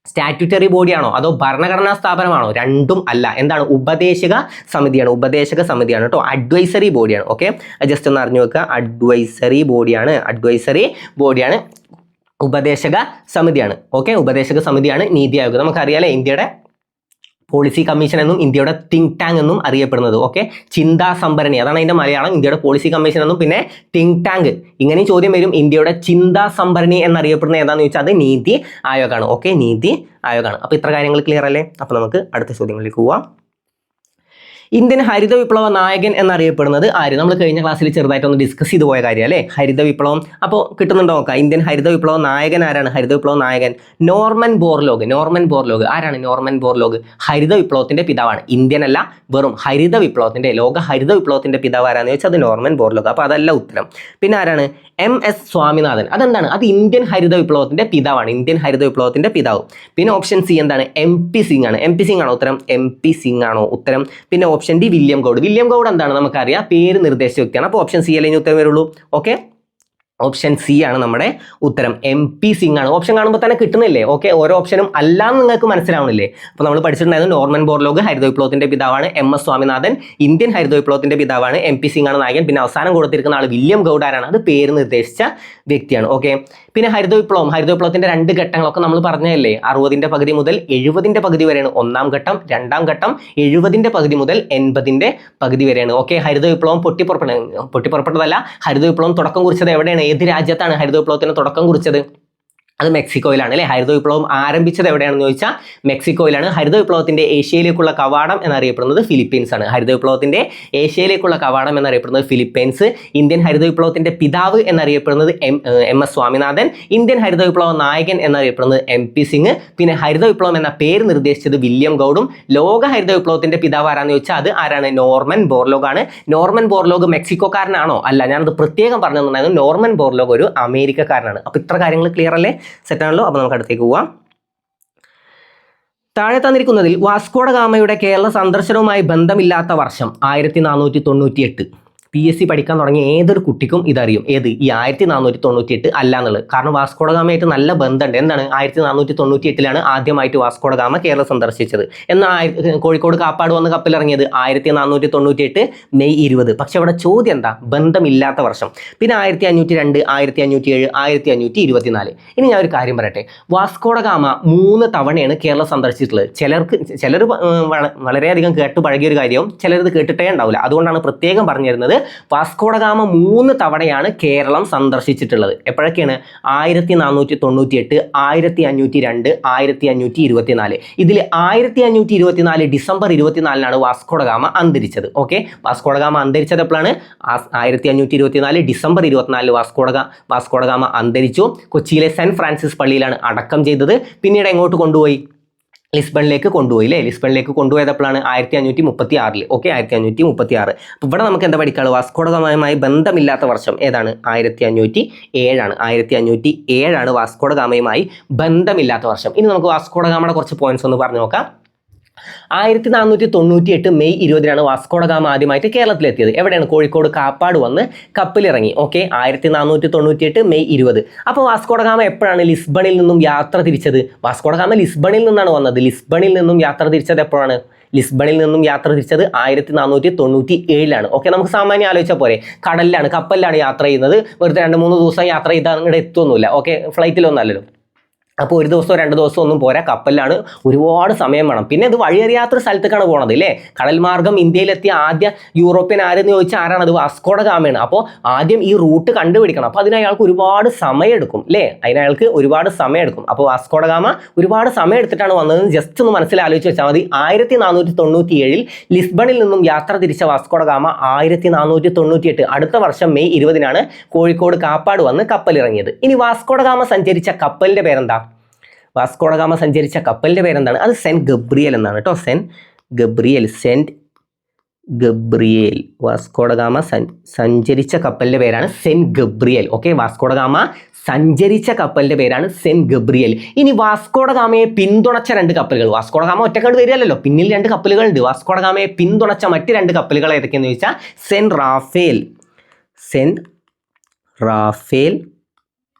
സ്റ്റാറ്റ്യൂട്ടറി ബോഡിയാണോ അതോ ഭരണഘടനാ സ്ഥാപനമാണോ? രണ്ടും അല്ല. എന്താണ്? ഉപദേശക സമിതിയാണ് കേട്ടോ. അഡ്വൈസറി ബോഡിയാണ്. ഓക്കെ, ജസ്റ്റ് ഒന്ന് അറിഞ്ഞു വെക്കുക, അഡ്വൈസറി ബോഡിയാണ്. ഉപദേശക സമിതിയാണ്. ഓക്കെ, ഉപദേശക സമിതിയാണ് നീതി ആയോഗ്. നമുക്കറിയാലേ ഇന്ത്യയുടെ പോളിസി കമ്മീഷൻ എന്നും ഇന്ത്യയുടെ തിങ്ക് ടാങ്ക് എന്നും അറിയപ്പെടുന്നത്. ഓക്കെ, ചിന്താ സംഭരണി അതാണ് അതിന്റെ മലയാളം. ഇന്ത്യയുടെ പോളിസി കമ്മീഷൻ എന്നും പിന്നെ തിങ്ക് ടാങ്ക് ഇങ്ങനെയും ചോദ്യം വരും. ഇന്ത്യയുടെ ചിന്താ സംഭരണി എന്നറിയപ്പെടുന്നത് ഏതാണെന്ന് ചോദിച്ചാൽ അത് നീതി ആയോഗാണ്. ഓക്കെ, നീതി ആയോഗാണ്. അപ്പോൾ ഇത്ര കാര്യങ്ങൾ ക്ലിയർ അല്ലേ? അപ്പോൾ നമുക്ക് അടുത്ത ചോദ്യങ്ങളിലേക്ക് പോവാം. ഇന്ത്യൻ ഹരിത വിപ്ലവ നായകൻ എന്നറിയപ്പെടുന്നത് ആര്? നമ്മൾ കഴിഞ്ഞ ക്ലാസ്സിൽ ചെറുതായിട്ടൊന്ന് ഡിസ്കസ് ചെയ്തു പോയ കാര്യം അല്ലേ, ഹരിത വിപ്ലവം. അപ്പോൾ കിട്ടുന്നുണ്ടോ നോക്കാം. ഇന്ത്യൻ ഹരിത വിപ്ലവ നായകൻ ആരാണ്? ഹരിത വിപ്ലവ നായകൻ നോർമൻ ബോർലോഗ്. നോർമൻ ബോർലോഗ് ആരാണ്? നോർമൻ ബോർലോഗ് ഹരിത വിപ്ലവത്തിന്റെ പിതാവാണ്. ഇന്ത്യൻ അല്ല, വെറും ഹരിത വിപ്ലവത്തിന്റെ, ലോക ഹരിത വിപ്ലവത്തിന്റെ പിതാവ് ആരാന്ന് ചോദിച്ചാൽ അത് നോർമൻ ബോർലോഗ്. അപ്പോൾ അതല്ല ഉത്തരം. പിന്നെ ആരാണ്? MS സ്വാമിനാഥൻ. അതെന്താണ്? അത് ഇന്ത്യൻ ഹരിത വിപ്ലവത്തിന്റെ പിതാവാണ്. ഇന്ത്യൻ ഹരിത വിപ്ലവത്തിന്റെ പിതാവ്. പിന്നെ ഓപ്ഷൻ സി എന്താണ്? MP സിംഗ് ആണ്. MP സിംഗ് ആണോ ഉത്തരം? MP സിംഗ് ആണോ ഉത്തരം? പിന്നെ option D William Gaud. William Gaud എന്താണ്? നമുക്കറിയാം, പേര് നിർദ്ദേശിച്ച വ്യക്തിയാണ്. അപ്പോൾ ഓപ്ഷൻ സി അല്ലേ ഇനി ഉത്തരം വരുള്ളൂ. ഓക്കെ, ഓപ്ഷൻ സി ആണ് നമ്മുടെ ഉത്തരം. MP സിംഗ് ആണ്. ഓപ്ഷൻ കാണുമ്പോൾ തന്നെ കിട്ടുന്നില്ലേ? ഓക്കെ, ഓരോ ഓപ്ഷനും അല്ലാന്ന് നിങ്ങൾക്ക് മനസ്സിലാവണില്ലേ? അപ്പോൾ നമ്മൾ പഠിച്ചിട്ടുണ്ടായിരുന്നു നോർമൻ ബോർലോഗ് ഹരിത വിപ്ലവത്തിന്റെ പിതാവാണ്. MS സ്വാമിനാഥൻ ഇന്ത്യൻ ഹരിത വിപ്ലവത്തിന്റെ പിതാവാണ്. MP സിംഗ് ആണ് നായകൻ. പിന്നെ അവസാനം കൊടുത്തിരിക്കുന്ന ആൾ വില്യം ഗൗഡ് ആരാണ്? അത് പേര് നിർദ്ദേശിച്ച വ്യക്തിയാണ്. ഓക്കെ, പിന്നെ ഹരിത വിപ്ലവത്തിന്റെ രണ്ട് ഘട്ടങ്ങളൊക്കെ നമ്മൾ പറഞ്ഞതല്ലേ? 60ന്റെ പകുതി മുതൽ 70ന്റെ പകുതി വരെയാണ് ഒന്നാം ഘട്ടം. രണ്ടാം ഘട്ടം 70ന്റെ പകുതി മുതൽ 80ന്റെ പകുതി വരെയാണ്. ഓക്കെ, ഹരിത വിപ്ലവം പൊട്ടിപ്പുറപ്പെട്ടതല്ല. ഹരിത വിപ്ലവം തുടക്കം കുറിച്ചത് എവിടെയാണ്? ഏത് രാജ്യത്താണ് ഹരിത വിപ്ലവത്തിന് തുടക്കം കുറിച്ചത്? അത് മെക്സിക്കോയിലാണ് അല്ലേ. ഹരിത വിപ്ലവം ആരംഭിച്ചത് എവിടെയാണെന്ന് ചോദിച്ചാൽ മെക്സിക്കോയിലാണ്. ഹരിത വിപ്ലവത്തിന്റെ ഏഷ്യയിലേക്കുള്ള കവാടം എന്നറിയപ്പെടുന്നത് ഫിലിപ്പീൻസ് ആണ്. ഹരിത വിപ്ലവത്തിന്റെ ഏഷ്യയിലേക്കുള്ള കവാടം എന്നറിയപ്പെടുന്നത് ഫിലിപ്പീൻസ്. ഇന്ത്യൻ ഹരിത വിപ്ലവത്തിന്റെ പിതാവ് എന്നറിയപ്പെടുന്നത് MS സ്വാമിനാഥൻ. ഇന്ത്യൻ ഹരിത വിപ്ലവ നായകൻ എന്നറിയപ്പെടുന്നത് MP സിംഗ്. പിന്നെ ഹരിത വിപ്ലവം എന്ന പേര് നിർദ്ദേശിച്ചത് വില്യം ഗൗഡും. ലോക ഹരിത വിപ്ലവത്തിന്റെ പിതാവ് ആരാന്ന് ചോദിച്ചാൽ അത് ആരാണ്? നോർമൻ ബോർലോഗ് ആണ്. നോർമൻ ബോർലോഗ് മെക്സിക്കോക്കാരനാണോ? അല്ല, ഞാനത് പ്രത്യേകം പറഞ്ഞിട്ടുണ്ടായിരുന്നു. നോർമൻ ബോർലോഗ് ഒരു അമേരിക്കക്കാരനാണ്. അപ്പോൾ ഇത്ര കാര്യങ്ങൾ ക്ലിയർ അല്ലേ? സെറ്റാണല്ലോ. അപ്പോൾ നമുക്ക് അടുത്തേക്ക് പോവാം. താഴെ തന്നിരിക്കുന്നതിൽ വാസ്കോഡ ഗാമയുടെ കേരള സന്ദർശനവുമായി ബന്ധമില്ലാത്ത വർഷം 1498. PSC പഠിക്കാൻ തുടങ്ങിയ ഏതൊരു കുട്ടിക്കും ഇതറിയും. ഏത്? ഈ 1498 അല്ല എന്നുള്ളത്. കാരണം വാസ്കോഡ ഗാമയായിട്ട് നല്ല ബന്ധമുണ്ട്. എന്താണ്? 1498 ആദ്യമായിട്ട് വാസ്കോഡ ഗാമ കേരളം സന്ദർശിച്ചത്. എന്നാൽ കോഴിക്കോട് കാപ്പാട് വന്ന് കപ്പലിറങ്ങിയത് 1498 മെയ് 20. പക്ഷെ അവിടെ ചോദ്യം എന്താ? ബന്ധമില്ലാത്ത വർഷം. പിന്നെ 1502, 1507, 1524. ഇനി ഞാൻ ഒരു കാര്യം പറയട്ടെ. വാസ്കോഡ ഗാമ 3 തവണയാണ് കേരളം സന്ദർശിച്ചിട്ടുള്ളത്. ചിലർ വളരെയധികം കേട്ട് പഴകിയ ഒരു കാര്യവും ചിലർ ഇത് കേട്ടിട്ടേ ഉണ്ടാവില്ല. അതുകൊണ്ടാണ് പ്രത്യേകം പറഞ്ഞു തരുന്നത്. വാസ്കോഡ ഗാമ 3 തവണയാണ് കേരളം സന്ദർശിച്ചിട്ടുള്ളത്. എപ്പോഴൊക്കെയാണ്? 1498, 1502, 1524. ഇതിൽ 1524 ഡിസംബർ 24 വാസ്കോഡ ഗാമ അന്തരിച്ചത്. ഓക്കെ, വാസ്കോഡ ഗാമ അന്തരിച്ചത് എപ്പോഴാണ്? 1524 ഡിസംബർ 24 വാസ്കോഡ ഗാമ അന്തരിച്ചു. കൊച്ചിയിലെ സെന്റ് ഫ്രാൻസിസ് പള്ളിയിലാണ് അടക്കം ചെയ്തത്. പിന്നീട് എങ്ങോട്ട് കൊണ്ടുപോയി? ലിസ്ബണിലേക്ക് കൊണ്ടുപോയി അല്ലേ. ലിസ്ബണിലേക്ക് കൊണ്ടുപോയതപ്പോഴാണ് 1536. ഓക്കെ, 1536. അപ്പോൾ ഇവിടെ നമുക്ക് എന്താ പഠിക്കാനുള്ളത്? വാസ്കോഡ ഗാമയുമായി ബന്ധമില്ലാത്ത വർഷം ഏതാണ്? 1507 ആണ്. 1507 വാസ്കോഡ ഗാമയുമായി ബന്ധമില്ലാത്ത വർഷം. ഇനി നമുക്ക് വാസ്കോഡ ഗാമയുടെ കുറച്ച് പോയിന്റ്സ് ഒന്ന് പറഞ്ഞു നോക്കാം. 1498 മെയ് 20 വാസ്കോഡ ഗാമ ആദ്യമായിട്ട് കേരളത്തിലെത്തിയത്. എവിടെയാണ്? കോഴിക്കോട് കാപ്പാട് വന്ന് കപ്പലിറങ്ങി. Okay, 1498 May 20. അപ്പോൾ വാസ്കോഡ ഗാമ എപ്പോഴാണ് ലിസ്ബണിൽ നിന്നും യാത്ര തിരിച്ചത്? വാസ്കോഡ ഗാമ ലിസ്ബണിൽ നിന്നാണ് വന്നത്. ലിസ്ബണിൽ നിന്നും യാത്ര തിരിച്ചത് എപ്പോഴാണ്? ലിസ്ബണിൽ നിന്നും യാത്ര തിരിച്ചത് 1497. ഓക്കെ, നമുക്ക് സാമാന്യം ആലോചിച്ചാൽ പോരെ. കടലിലാണ്, കപ്പലിലാണ് യാത്ര ചെയ്യുന്നത്. വെറുതെ 2-3 ദിവസം യാത്ര ചെയ്താൽ അങ്ങോട്ട് എത്തുമൊന്നുമില്ല. ഓക്കെ, ഫ്ലൈറ്റിലൊന്നും അല്ലല്ലോ. അപ്പോൾ 1 ദിവസമോ 2 ദിവസമോ ഒന്നും പോരാ, കപ്പലിലാണ്, ഒരുപാട് സമയം വേണം. പിന്നെ ഇത് വഴിയറിയാത്തൊരു സ്ഥലത്തേക്കാണ് പോണത് അല്ലേ. കടൽ മാർഗം ഇന്ത്യയിലെത്തിയ ആദ്യ യൂറോപ്യൻ ആരെന്ന് ചോദിച്ചാൽ ആരാണ്? അത് വാസ്കോഡ ഗാമയാണ്. അപ്പോൾ ആദ്യം ഈ റൂട്ട് കണ്ടുപിടിക്കണം. അപ്പോൾ അതിന് അയാൾക്ക് ഒരുപാട് സമയം എടുക്കും അല്ലേ. ഒരുപാട് സമയം എടുക്കും. അപ്പോൾ വാസ്കോഡ ഗാമ ഒരുപാട് സമയം എടുത്തിട്ടാണ് വന്നതെന്ന് ജസ്റ്റ് ഒന്ന് മനസ്സിലാലോചിച്ച് വെച്ചാൽ മതി. 1497 ലിസ്ബണിൽ നിന്നും യാത്ര തിരിച്ച വാസ്കോഡ ഗാമ 1498 അടുത്ത വർഷം മെയ് 20 കോഴിക്കോട് കാപ്പാട് വന്ന് കപ്പലിറങ്ങിയത്. ഇനി വാസ്കോഡ ഗാമ സഞ്ചരിച്ച കപ്പലിന്റെ പേരെന്താ? വാസ്കോഡ ഗാമ സഞ്ചരിച്ച കപ്പലിന്റെ പേരെന്താണ്? അത് സെന്റ് ഗബ്രിയേൽ എന്നാണ് കേട്ടോ. Saint Gabriel. വാസ്കോഡ ഗാമ സഞ്ചരിച്ച കപ്പലിന്റെ പേരാണ് saint Gabriel. Okay, Vasco da Gama സഞ്ചരിച്ച കപ്പലിന്റെ പേരാണ് സെന്റ് ഗബ്രിയേൽ. ഇനി വാസ്കോഡ ഗാമയെ പിന്തുണച്ച 2 കപ്പലുകൾ. വാസ്കോഡ ഗാമ ഒറ്റക്കാണ്ട് വരികയല്ലോ, പിന്നിൽ 2 കപ്പലുകളുണ്ട്. വാസ്കോഡ ഗാമയെ പിന്തുണച്ച മറ്റ് 2 കപ്പലുകൾ ഏതൊക്കെയെന്ന് ചോദിച്ചാൽ സെന്റ് റാഫേൽ,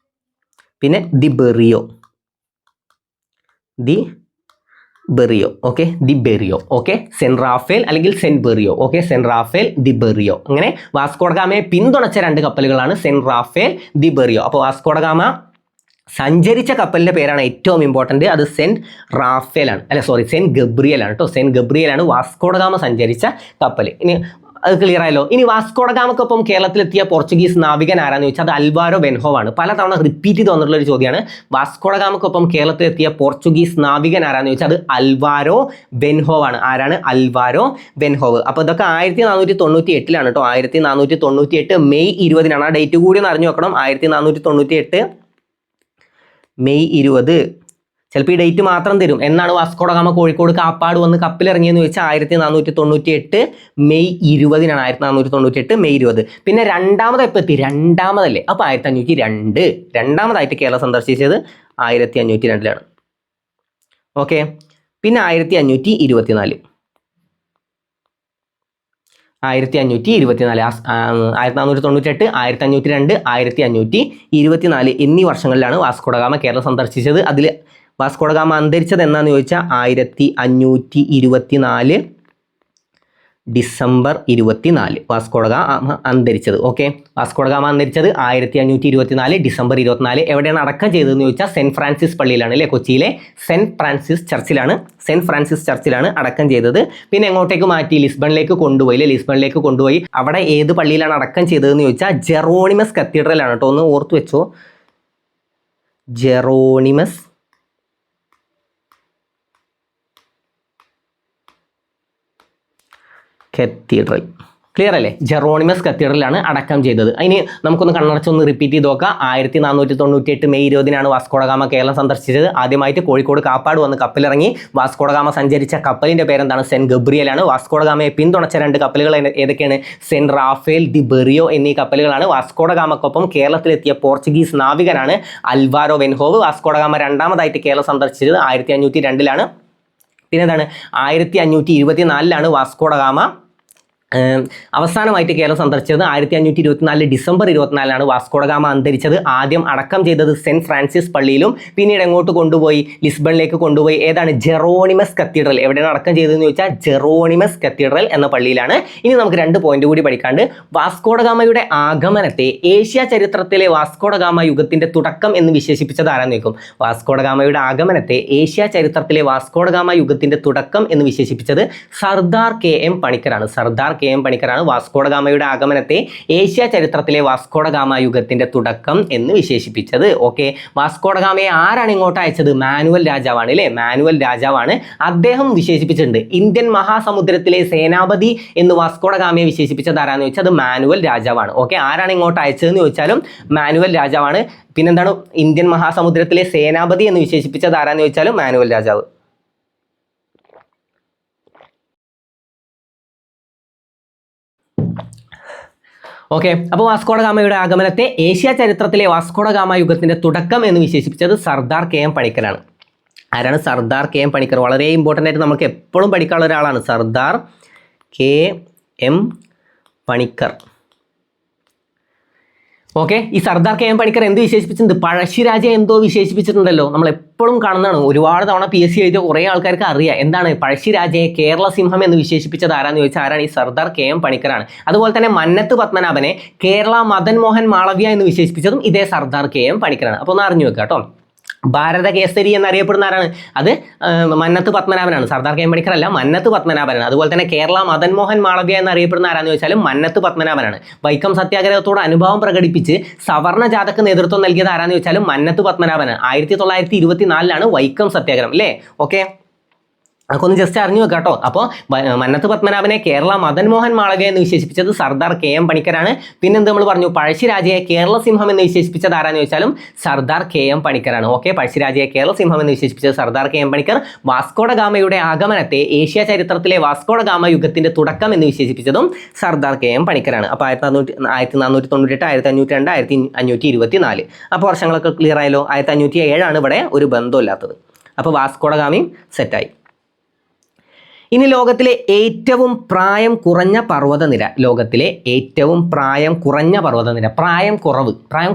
പിന്നെ the Berrio. Okay, the Berrio. Okay, saint Raphael അല്ലെങ്കിൽ saint Berrio. Okay, saint Raphael, the Berrio. അങ്ങനെ വാസ്കോഡ ഗാമയെ പിന്തുണച്ച 2 കപ്പലുകളാണ് സെന്റ് റാഫേൽ, ദി ബെറിയോ. അപ്പോൾ വാസ്കോഡ ഗാമ സഞ്ചരിച്ച കപ്പലിൻ്റെ പേരാണ് ഏറ്റവും ഇമ്പോർട്ടൻറ്റ്. അത് സെൻറ്റ് റാഫേൽ ആണ്, സെൻറ്റ് ഗബ്രിയൽ ആണ് കേട്ടോ. സെൻറ്റ് ഗബ്രിയൽ ആണ് വാസ്കോ ഡ ഗാമ സഞ്ചരിച്ച കപ്പൽ. ഇനി അത് ക്ലിയർ ആയല്ലോ. ഇനി വാസ്കോ ഡ ഗാമക്കൊപ്പം കേരളത്തിലെത്തിയ പോർച്ചുഗീസ് നാവികൻ ആരാന്ന് ചോദിച്ചാൽ അത് അൽവാരോ ബെൻഹോവ് ആണ്. പലതവണ റിപ്പീറ്റ് ചെയ്ത് വന്നിട്ടുള്ള ഒരു ചോദ്യമാണ്. വാസ്കോ ഡ ഗാമക്കൊപ്പം കേരളത്തിലെത്തിയ പോർച്ചുഗീസ് നാവികൻ ആരാന്ന് ചോദിച്ചാൽ അത് അൽവാരോ ബെൻഹോവ് ആണ്. ആരാണ്? അൽവാരോ ബെൻഹോവ്. അപ്പോൾ ഇതൊക്കെ 1498 കേട്ടോ. 1498 മെയ് 20. ആ ഡേറ്റ് കൂടി ഒന്ന് അറിഞ്ഞു വെക്കണം. 1498 മെയ് 20. ചിലപ്പോൾ ഈ ഡേറ്റ് മാത്രം തരും. എന്നാണ് Vasco da Gama Kozhikode Kappad വന്ന് കപ്പലിറങ്ങിയെന്ന് ചോദിച്ചാൽ 1498 മെയ് 20. 1498 മെയ് 20. പിന്നെ രണ്ടാമത് എപ്പോൾ എത്തി? രണ്ടാമതല്ലേ, അപ്പോൾ 1502. രണ്ടാമതായിട്ട് കേരളം സന്ദർശിച്ചത് 1502. ഓക്കെ. പിന്നെ 1524. 1498, 1502, 1524 എന്നീ വർഷങ്ങളിലാണ് വാസ്കോ ഡ ഗാമ കേരളം സന്ദർശിച്ചത്. അതിൽ വാസ്കോ ഡ ഗാമ അന്തരിച്ചത് എന്നാന്ന് ചോദിച്ചാൽ 1524 ഡിസംബർ 24 വാസ്കോ ഡ ഗാമ അന്തരിച്ചത്. ഓക്കെ. വാസ്കോ ഡ ഗാമ അന്തരിച്ചത് 1524 ഡിസംബർ 24. എവിടെയാണ് അടക്കം ചെയ്തതെന്ന് ചോദിച്ചാൽ സെൻറ്റ് ഫ്രാൻസിസ് പള്ളിയിലാണ് അല്ലേ, കൊച്ചിയിലെ സെൻറ്റ് ഫ്രാൻസിസ് ചർച്ചിലാണ് അടക്കം ചെയ്തത്. പിന്നെ എങ്ങോട്ടേക്ക് മാറ്റി? ലിസ്ബണിലേക്ക് കൊണ്ടുപോയി അല്ലേ, ലിസ്ബണിലേക്ക് കൊണ്ടുപോയി. അവിടെ ഏത് പള്ളിയിലാണ് അടക്കം ചെയ്തതെന്ന് ചോദിച്ചാൽ ജെറോണിമസ് കത്തീഡ്രലാണ് കേട്ടോ. ഒന്ന് ഓർത്ത് വെച്ചോ, ജെറോണിമസ് കത്തീഡ്രൽ. ക്ലിയർ അല്ലേ? ജെറോണിമസ് കത്തീഡ്രലാണ് അടക്കം ചെയ്തത്. അതിന് നമുക്കൊന്ന് കണ്ണടച്ചൊന്ന് റിപ്പീറ്റ് ചെയ്ത് നോക്കാം. 1498 May 20 Vasco da Gama Keralam സന്ദർശിച്ചത്. ആദ്യമായിട്ട് കോഴിക്കോട് കാപ്പാട് വന്ന് കപ്പലിറങ്ങി. വാസ്കോ ഡ ഗാമ സഞ്ചരിച്ച കപ്പലിൻ്റെ പേരെന്താണ്? സെൻറ്റ് ഗബ്രിയൽ ആണ്. വാസ്കോ ഡ ഗാമയെ പിന്തുണച്ച 2 കപ്പലുകൾ ഏതൊക്കെയാണ്? സെൻറ്റ് റാഫേൽ ദി ബെറിയോ എന്നീ കപ്പലുകളാണ്. വാസ്കോ ഡ ഗാമക്കൊപ്പം കേരളത്തിലെത്തിയ പോർച്ചുഗീസ് നാവികനാണ് അൽവാരോ ബെൻഹോവ്. വാസ്കോ ഡ ഗാമ രണ്ടാമതായിട്ട് കേരളം സന്ദർശിച്ചത് 1502. പിന്നെ എന്താണ്? 1524 വാസ്കോ ഡ ഗാമ അവസാനമായിട്ട് കേരളം സന്ദർശിച്ചത്. 1524 ഡിസംബർ 24 വാസ്കോ ഡ ഗാമ അന്തരിച്ചത്. ആദ്യം അടക്കം ചെയ്തത് സെൻറ്റ് ഫ്രാൻസിസ് പള്ളിയിലും പിന്നീട് എങ്ങോട്ട് കൊണ്ടുപോയി? ലിസ്ബണിലേക്ക് കൊണ്ടുപോയി. ഏതാണ്? ജെറോണിമസ് കത്തീഡ്രൽ. എവിടെയാണ് അടക്കം ചെയ്തതെന്ന് ചോദിച്ചാൽ ജെറോണിമസ് കത്തീഡ്രൽ എന്ന പള്ളിയിലാണ്. ഇനി നമുക്ക് 2 പോയിന്റ് കൂടി പഠിക്കാണ്ട്. വാസ്കോ ഡ ഗാമയുടെ ആഗമനത്തെ ഏഷ്യ ചരിത്രത്തിലെ വാസ്കോ ഡ ഗാമ യുഗത്തിന്റെ തുടക്കം എന്ന് വിശേഷിപ്പിച്ചത് ആരാന്ന് ചോദിക്കും? വാസ്കോ ഡ ഗാമയുടെ ആഗമനത്തെ ഏഷ്യ ചരിത്രത്തിലെ വാസ്കോ ഡ ഗാമ യുഗത്തിന്റെ തുടക്കം എന്ന് വിശേഷിപ്പിച്ചത് സർദാർ KM പണിക്കരാണ്. സർദാർ KM പണിക്കരാണ് വാസ്കോ ഡ ഗാമയുടെ ആഗമനത്തെ ഏഷ്യ ചരിത്രത്തിലെ വാസ്കോ ഡ ഗാമ യുഗത്തിന്റെ തുടക്കം എന്ന് വിശേഷിപ്പിച്ചത്. ഓക്കെ. വാസ്കോ ഡ ഗാമയെ ആരാണ് ഇങ്ങോട്ട് അയച്ചത്? മാനുവൽ രാജാവാണ് അല്ലേ, മാനുവൽ രാജാവാണ്. അദ്ദേഹം വിശേഷിപ്പിച്ചിട്ടുണ്ട് ഇന്ത്യൻ മഹാസമുദ്രത്തിലെ സേനാപതി എന്ന് വാസ്കോ ഡ ഗാമയെ വിശേഷിപ്പിച്ചത് ആരാന്ന് ചോദിച്ചാൽ അത് മാനുവൽ രാജാവാണ്. ഓക്കെ. ആരാണ് ഇങ്ങോട്ട് അയച്ചതെന്ന് ചോദിച്ചാലും മാനുവൽ രാജാവാണ്. പിന്നെന്താണ്? ഇന്ത്യൻ മഹാസമുദ്രത്തിലെ സേനാപതി എന്ന് വിശേഷിപ്പിച്ചത് ആരാന്ന് ചോദിച്ചാലും മാനുവൽ രാജാവ്. ഓക്കെ. അപ്പോൾ വാസ്കോ ഡ ഗാമയുടെ ആഗമനത്തെ ഏഷ്യ ചരിത്രത്തിലെ വാസ്കോ ഡ ഗാമ യുഗത്തിന്റെ തുടക്കം എന്ന് വിശേഷിപ്പിച്ചത് സർദാർ KM പണിക്കരാണ്. ആരാണ്? സർദാർ KM പണിക്കർ. വളരെ ഇമ്പോർട്ടൻ്റ് ആയിട്ട് നമുക്ക് എപ്പോഴും പഠിക്കാനുള്ള ഒരാളാണ് സർദാർ KM പണിക്കർ. ഓക്കെ. ഈ സർദാർ KM പണിക്കർ എന്ത് വിശേഷിപ്പിച്ചിട്ടുണ്ട്? പഴശ്ശിരാജയെ എന്തോ വിശേഷിപ്പിച്ചിട്ടുണ്ടല്ലോ. നമ്മൾ എപ്പോഴും കാണുന്നതാണ്. ഒരുപാട് തവണ PSC എഴുതിയ കുറേ ആൾക്കാർക്ക് അറിയാം. എന്താണ്? പഴശ്ശിരാജയെ കേരള സിംഹം എന്ന് വിശേഷിപ്പിച്ചത് ആരാന്ന് ചോദിച്ചാൽ ആരാണ്? ഈ സർദാർ KM പണിക്കരാണ്. അതുപോലെ തന്നെ മന്നത്ത് പത്മനാഭനെ കേരള മദൻ മോഹൻ മാളവ്യ എന്ന് വിശേഷിപ്പിച്ചതും ഇതേ സർദാർ KM പണിക്കരാണ്. അപ്പോൾ ഒന്ന് അറിഞ്ഞു വെക്കുക കേട്ടോ. ഭാരത കേസരി എന്നറിയപ്പെടുന്ന ആരാണ്? അത് മന്നത്ത് പത്മനാഭനാണ്. സർദാർ KM പണിക്കർ അല്ല, മന്നത്ത് പത്മനാഭനാണ്. അതുപോലെ തന്നെ കേരള മദൻ മോഹൻ മാളവ്യ എന്നറിയപ്പെടുന്ന ആരാന്ന് ചോദിച്ചാലും മന്നത്ത് പത്മനാഭനാണ്. വൈക്കം സത്യാഗ്രഹത്തോട് അനുഭാവം പ്രകടിപ്പിച്ച് സവർണ ജാഥക്ക് നേതൃത്വം നൽകിയത് ആരാന്ന് ചോദിച്ചാലും മന്നത്ത് പത്മനാഭനാണ്. 1924 വൈക്കം സത്യാഗ്രഹം അല്ലേ. ഓക്കെ. അതൊക്കെ ഒന്ന് ജസ്റ്റ് അറിഞ്ഞു വെക്കാം കേട്ടോ. അപ്പോൾ മന്നത്ത് പത്മനാഭനെ കേരള മദൻ മോഹൻ മാളവ്യ എന്ന് വിശേഷിപ്പിച്ചത് സർദാർ KM പണിക്കരാണ്. പിന്നെന്ത് നമ്മൾ പറഞ്ഞു? പഴശ്ശിരാജയെ കേരള സിംഹം എന്ന് വിശേഷിപ്പിച്ചത് ആരാന്ന് ചോദിച്ചാലും സർദാർ KM പണിക്കരാണ്. ഓക്കെ. പഴശ്ശിരാജയെ കേരള സിംഹം എന്ന് വിശേഷിപ്പിച്ചത് Sardar KM Panikkar. Vasco da ഗാമയുടെ ആഗമനത്തെ ഏഷ്യ ചരിത്രത്തിലെ വാസ്കോ ഡ ഗാമ യുഗത്തിന്റെ തുടക്കം എന്ന് വിശേഷിപ്പിച്ചതും സർദാർ KM പണിക്കരാണ്. അപ്പോൾ 1498, 1502, 1524. അപ്പോൾ വർഷങ്ങളൊക്കെ ക്ലിയർ ആയല്ലോ. 1507 ഇവിടെ ഒരു ബന്ധമില്ലാത്തത്. അപ്പോൾ വാസ്കോ ഡ ഗാമയും സെറ്റായി. ഇനി ലോകത്തിലെ ഏറ്റവും പ്രായം കുറഞ്ഞ പർവ്വതനിര. ലോകത്തിലെ ഏറ്റവും പ്രായം കുറഞ്ഞ പർവ്വതനിര. പ്രായം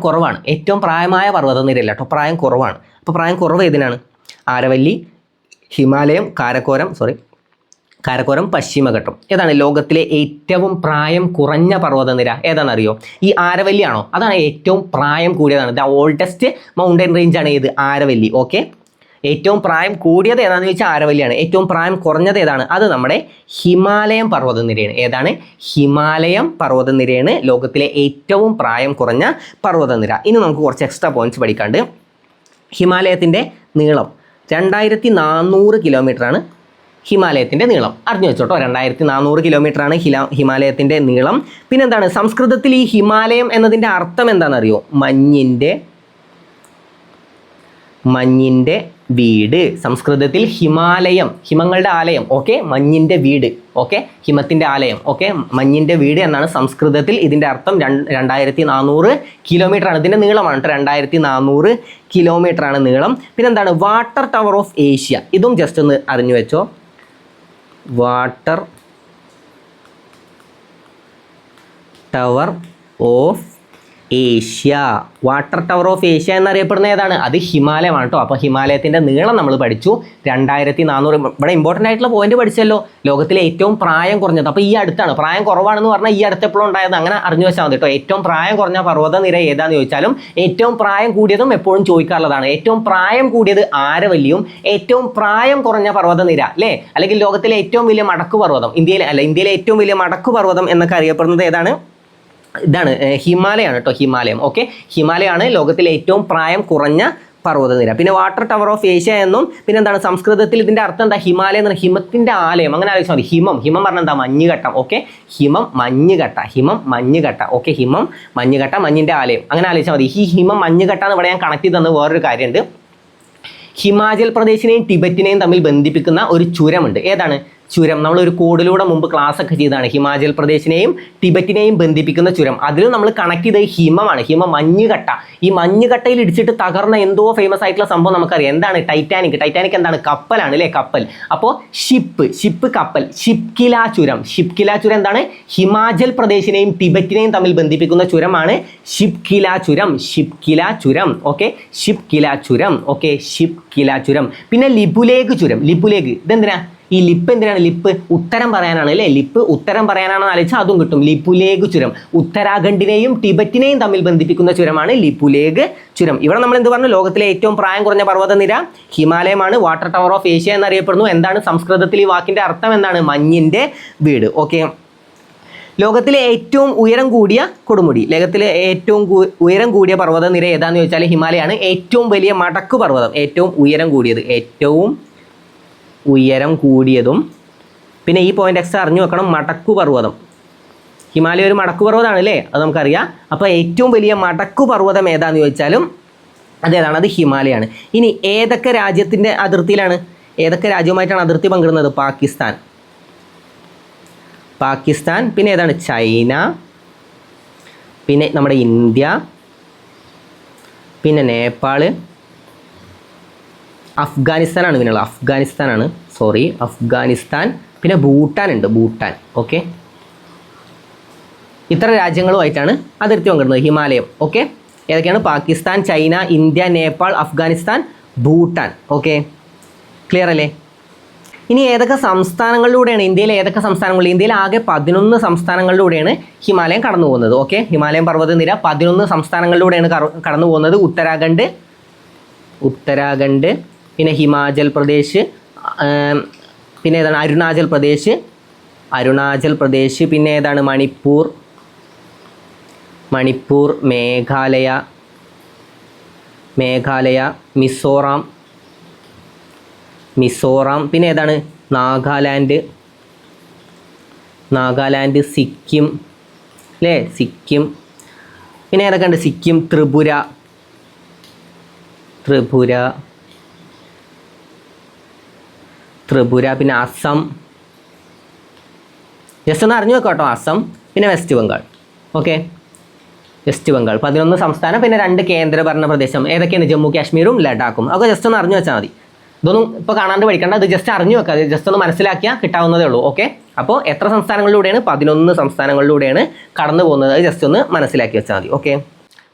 കുറവാണ്. ഏറ്റവും പ്രായമായ പർവ്വതനിരയല്ല കേട്ടോ, പ്രായം കുറവാണ്. അപ്പോൾ പ്രായം കുറവ് ഏതിനാണ്? ആരവല്ലി, ഹിമാലയം, കാരക്കോരം, കാരക്കോറം പശ്ചിമഘട്ടം. ഏതാണ് ലോകത്തിലെ ഏറ്റവും പ്രായം കുറഞ്ഞ പർവ്വതനിര? ഏതാണെന്നറിയോ? ഈ ആരവല്ലി ആണോ? അതാണ് ഏറ്റവും പ്രായം കൂടിയതാണ്. ദ ഓൾഡസ്റ്റ് മൗണ്ടൻ റേഞ്ച് ആണ് ഇത്, ആരവല്ലി. ഓക്കെ, ഏറ്റവും പ്രായം കൂടിയത് ഏതാണെന്ന് ചോദിച്ചാൽ ആരവല്ലിയാണ്. ഏറ്റവും പ്രായം കുറഞ്ഞത് ഏതാണ്? അത് നമ്മുടെ ഹിമാലയം പർവ്വതനിരയാണ്. ഏതാണ്? ഹിമാലയം പർവ്വതനിരയാണ് ലോകത്തിലെ ഏറ്റവും പ്രായം കുറഞ്ഞ പർവ്വതനിര. ഇനി നമുക്ക് കുറച്ച് എക്സ്ട്രാ പോയിന്റ്സ് പഠിക്കാണ്ട്. ഹിമാലയത്തിൻ്റെ നീളം 2400 കിലോമീറ്ററാണ്. ഹിമാലയത്തിൻ്റെ നീളം അറിഞ്ഞു വെച്ചോട്ടോ, 2400 കിലോമീറ്ററാണ് ഹിമാലയത്തിൻ്റെ നീളം. പിന്നെന്താണ് സംസ്കൃതത്തിൽ ഈ ഹിമാലയം എന്നതിൻ്റെ അർത്ഥം എന്താണെന്നറിയോ? മഞ്ഞിൻ്റെ വീട്. സംസ്കൃതത്തിൽ ഹിമാലയം, ഹിമങ്ങളുടെ ആലയം. ഓക്കെ, മഞ്ഞിൻ്റെ വീട്. ഓക്കെ, ഹിമത്തിൻ്റെ ആലയം. ഓക്കെ, മഞ്ഞിൻ്റെ വീട് എന്നാണ് സംസ്കൃതത്തിൽ ഇതിൻ്റെ അർത്ഥം. 2400 കിലോമീറ്ററാണ് ഇതിൻ്റെ നീളമാണ്. 2400 കിലോമീറ്ററാണ് നീളം. പിന്നെന്താണ് വാട്ടർ ടവർ ഓഫ് ഏഷ്യ? ഇതും ജസ്റ്റ് ഒന്ന് അറിഞ്ഞു വെച്ചോ. Water tower of Asia. Water tower of Asia എന്നറിയപ്പെടുന്ന ഏതാണ്? അത് ഹിമാലയമാണ് കേട്ടോ. അപ്പോൾ ഹിമാലയത്തിൻ്റെ നീളം നമ്മൾ പഠിച്ചു 2400. ഇവിടെ ഇമ്പോർട്ടൻ്റ് ആയിട്ടുള്ള പോയിന്റ് പഠിച്ചല്ലോ, ലോകത്തിലെ ഏറ്റവും പ്രായം കുറഞ്ഞത്. അപ്പോൾ ഈ അടുത്താണ്, പ്രായം കുറവാണെന്ന് പറഞ്ഞാൽ ഈ അടുത്ത് എപ്പോഴും ഉണ്ടായത്, അങ്ങനെ അറിഞ്ഞു വെച്ചാൽ മതി കേട്ടോ. ഏറ്റവും പ്രായം കുറഞ്ഞ പർവ്വതനിര ഏതാണെന്ന് ചോദിച്ചാലും ഏറ്റവും പ്രായം കൂടിയതും എപ്പോഴും ചോദിക്കാറുള്ളതാണ്. ഏറ്റവും പ്രായം കൂടിയത് ആരവല്ലിയും ഏറ്റവും പ്രായം കുറഞ്ഞ പർവ്വതനിര അല്ലേ, അല്ലെങ്കിൽ ലോകത്തിലെ ഏറ്റവും വലിയ മടക്കു പർവ്വതം, ഇന്ത്യയിലെ ഏറ്റവും വലിയ മടക്കു പർവ്വതം എന്നൊക്കെ അറിയപ്പെടുന്നത് ഏതാണ്? ഇതാണ്, ഹിമാലയാണ് കേട്ടോ, ഹിമാലയം. ഓക്കെ, ഹിമാലയമാണ് ലോകത്തിലെ ഏറ്റവും പ്രായം കുറഞ്ഞ പർവ്വതനിര. പിന്നെ വാട്ടർ ടവർ ഓഫ് ഏഷ്യ എന്നും, പിന്നെ എന്താണ് സംസ്കൃതത്തിൽ ഇതിൻ്റെ അർത്ഥം എന്താ? ഹിമാലയം എന്ന്, ഹിമത്തിൻ്റെ ആലയം, അങ്ങനെ ആലോചിച്ചാൽ മതി. ഹിമം പറഞ്ഞാൽ എന്താ? മഞ്ഞുഘട്ടം. ഓക്കെ, ഹിമം മഞ്ഞുഘട്ട. ഓക്കെ, ഹിമം മഞ്ഞുഘട്ട, മഞ്ഞിൻ്റെ ആലയം, അങ്ങനെ ആലോചിച്ചാൽ മതി. ഈ ഹിമം മഞ്ഞുഘട്ട എന്ന് ഇവിടെ ഞാൻ കണക്ട് ചെയ്ത് തന്ന വേറൊരു കാര്യമുണ്ട്. ഹിമാചൽ പ്രദേശിനെയും ടിബറ്റിനെയും തമ്മിൽ ബന്ധിപ്പിക്കുന്ന ഒരു ചുരമുണ്ട്. ഏതാണ് ചുരം? നമ്മളൊരു കോഡിലൂടെ മുമ്പ് ക്ലാസ് ഒക്കെ ചെയ്താണ്. ഹിമാചൽ പ്രദേശിനെയും ടിബറ്റിനെയും ബന്ധിപ്പിക്കുന്ന ചുരം. അതിൽ നമ്മൾ കണക്ട് ചെയ്ത ഹിമമാണ്, മഞ്ഞുകട്ട. ഈ മഞ്ഞുകട്ടയിൽ ഇടിച്ചിട്ട് തകർന്ന എന്തോ ഫേമസ് ആയിട്ടുള്ള സംഭവം നമുക്കറിയാം. എന്താണ്? ടൈറ്റാനിക് എന്താണ്? കപ്പലാണ് അല്ലേ, കപ്പൽ. അപ്പോൾ ഷിപ്പ് കപ്പൽ. ഷിപ്കില ചുരം എന്താണ്? ഹിമാചൽ പ്രദേശിനെയും ടിബറ്റിനെയും തമ്മിൽ ബന്ധിപ്പിക്കുന്ന ചുരമാണ് ഷിപ്കില ചുരം. ഓക്കെ, ഷിപ്കില ചുരം. പിന്നെ ലിപുലേഖ് ചുരം. ഇതെന്തിനാ? ഈ ലിപ്പ് എന്തിനാണ്? ലിപ്പ് ഉത്തരം പറയാനാണ് അല്ലേ. ലിപ്പ് ഉത്തരം പറയാനാണെന്ന് ആലോചിച്ചാൽ അതും കിട്ടും. ലിപുലേഖ് ചുരം. ഉത്തരാഖണ്ഡിനെയും ടിബറ്റിനെയും തമ്മിൽ ബന്ധിപ്പിക്കുന്ന ചുരമാണ് ലിപുലേഖ് ചുരം. ഇവിടെ നമ്മൾ എന്ത് പറഞ്ഞു? ലോകത്തിലെ ഏറ്റവും പ്രായം കുറഞ്ഞ പർവ്വതനിര ഹിമാലയമാണ്. വാട്ടർ ടവർ ഓഫ് ഏഷ്യ എന്നറിയപ്പെടുന്നു. എന്താണ് സംസ്കൃതത്തിൽ ഈ വാക്കിൻ്റെ അർത്ഥം? എന്താണ്? മഞ്ഞിൻ്റെ വീട്. ഓക്കെ, ലോകത്തിലെ ഏറ്റവും ഉയരം കൂടിയ കൊടുമുടി, ലോകത്തിലെ ഏറ്റവും ഉയരം കൂടിയ പർവ്വതനിര ഏതാണെന്ന് ചോദിച്ചാൽ ഹിമാലയമാണ്. ഏറ്റവും വലിയ മടക്കു പർവ്വതം, ഏറ്റവും ഉയരം കൂടിയതും പിന്നെ ഈ പോയിന്റ് എക്സ്ട്രാ അറിഞ്ഞു വെക്കണം, മടക്കു പർവ്വതം. ഹിമാലയ ഒരു മടക്കു പർവ്വതമാണ് അല്ലേ, അത് നമുക്കറിയാം. അപ്പോൾ ഏറ്റവും വലിയ മടക്കു പർവ്വതം ഏതാണെന്ന് ചോദിച്ചാലും അതേതാണ്? അത് ഹിമാലയമാണ്. ഇനി ഏതൊക്കെ രാജ്യത്തിൻ്റെ അതിർത്തിയിലാണ്, ഏതൊക്കെ രാജ്യവുമായിട്ടാണ് അതിർത്തി പങ്കിടുന്നത്? പാകിസ്ഥാൻ, പിന്നെ ഏതാണ്? ചൈന, പിന്നെ നമ്മുടെ ഇന്ത്യ, പിന്നെ നേപ്പാൾ, അഫ്ഗാനിസ്ഥാനാണ് പിന്നെയുള്ളത്. അഫ്ഗാനിസ്ഥാൻ, പിന്നെ ഭൂട്ടാൻ ഉണ്ട്. ഓക്കെ, ഇത്ര രാജ്യങ്ങളുമായിട്ടാണ് അതിർത്തി പങ്കിടുന്നത് ഹിമാലയം. ഓക്കെ, ഏതൊക്കെയാണ്? Pakistan, China, India, Nepal, Afghanistan, Bhutan. Okay, clear അല്ലേ? ഇനി ഏതൊക്കെ സംസ്ഥാനങ്ങളിലൂടെയാണ്, ഇന്ത്യയിലെ ഏതൊക്കെ സംസ്ഥാനങ്ങളിൽ? ഇന്ത്യയിൽ ആകെ 11 സംസ്ഥാനങ്ങളിലൂടെയാണ് ഹിമാലയം കടന്നു പോകുന്നത്. ഓക്കെ, ഹിമാലയം പർവ്വതനിര 11 സംസ്ഥാനങ്ങളിലൂടെയാണ് കടന്നു പോകുന്നത്. ഉത്തരാഖണ്ഡ്, പിന്നെ ഹിമാചൽ പ്രദേശ്, പിന്നെ ഏതാണ്? അരുണാചൽ പ്രദേശ്, പിന്നെ ഏതാണ്? മണിപ്പൂർ, മേഘാലയ, മിസോറാം, പിന്നെ ഏതാണ്? നാഗാലാൻഡ്, സിക്കിം അല്ലേ, പിന്നെ ഏതൊക്കെ ഉണ്ട്? സിക്കിം, ത്രിപുര, പിന്നെ അസം. ജസ്റ്റ് ഒന്ന് അറിഞ്ഞു വെക്കാം കേട്ടോ, അസം. പിന്നെ west Bengal. Okay, west Bengal 11 സംസ്ഥാനം, പിന്നെ 2 കേന്ദ്രഭരണ പ്രദേശം. ഏതൊക്കെയാണ്? ജമ്മു കാശ്മീരും ലഡാക്കും. ഒക്കെ ജസ്റ്റ് ഒന്ന് അറിഞ്ഞു വെച്ചാൽ മതി. ഇതൊന്നും ഇപ്പോൾ കാണാണ്ട് പഠിക്കേണ്ട, ഇത് ജസ്റ്റ് അറിഞ്ഞു വെക്കുക, അത് ജസ്റ്റ് ഒന്ന് മനസ്സിലാക്കിയാൽ കിട്ടാവുന്നതേ ഉള്ളൂ. ഓക്കെ, അപ്പോൾ എത്ര സംസ്ഥാനങ്ങളിലൂടെയാണ്? 11 സംസ്ഥാനങ്ങളിലൂടെയാണ് കടന്നു പോകുന്നത്. അത് ജസ്റ്റ് ഒന്ന് മനസ്സിലാക്കി വെച്ചാൽ മതി. ഓക്കെ,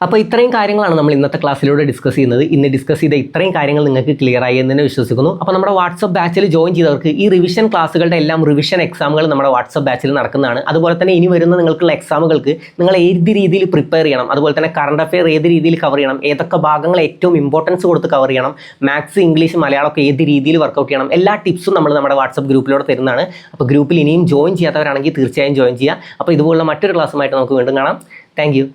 അപ്പോൾ ഇത്രയും കാര്യങ്ങളാണ് നമ്മൾ ഇന്നത്തെ ക്ലാസ്സിലൂടെ ഡിസ്കസ് ചെയ്യുന്നത്. ഇന്ന് ഡിസ്കസ് ചെയ്ത ഇത്രയും കാര്യങ്ങൾ നിങ്ങൾക്ക് ക്ലിയർ ആയി എന്ന് തന്നെ വിശ്വസിക്കുന്നു. അപ്പോൾ നമ്മുടെ വാട്സപ്പ് ബാച്ചിൽ ജോയിൻ ചെയ്തവർക്ക് ഈ റിവിഷൻ ക്ലാസ്സുകളുടെ എല്ലാം റിവിഷൻ എക്സാമുകൾ നമ്മുടെ വാട്സപ്പ് ബാച്ചിൽ നടക്കുന്നതാണ്. അതുപോലെ തന്നെ ഇനി വരുന്ന നിങ്ങൾക്കുള്ള എക്സാമുകൾക്ക് നിങ്ങൾ ഏത് രീതിയിൽ പ്രിപ്പയർ ചെയ്യണം, അതുപോലെ തന്നെ കറണ്ട് അഫെയർ ഏത് രീതിയിൽ കവർ ചെയ്യണം, ഏതൊക്കെ ഭാഗങ്ങൾ ഏറ്റവും ഇമ്പോർട്ടൻസ് കൊടുത്ത് കവർ ചെയ്യണം, മാത്സ് ഇംഗ്ലീഷ് മലയാളമൊക്കെ ഏത് രീതിയിൽ വർക്കൗട്ട് ചെയ്യണം, എല്ലാ ടിപ്സും നമ്മൾ നമ്മുടെ വാട്സപ്പ് ഗ്രൂപ്പിലൂടെ തരുന്നതാണ്. അപ്പോൾ ഗ്രൂപ്പിൽ ഇനിയും ജോയിൻ ചെയ്യാത്തവരാണെങ്കിൽ തീർച്ചയായും ജോയിൻ ചെയ്യുക. അപ്പോൾ ഇതുപോലുള്ള മറ്റൊരു ക്ലാസ്സുമായിട്ട് നമുക്ക് വീണ്ടും കാണാം. Thank you.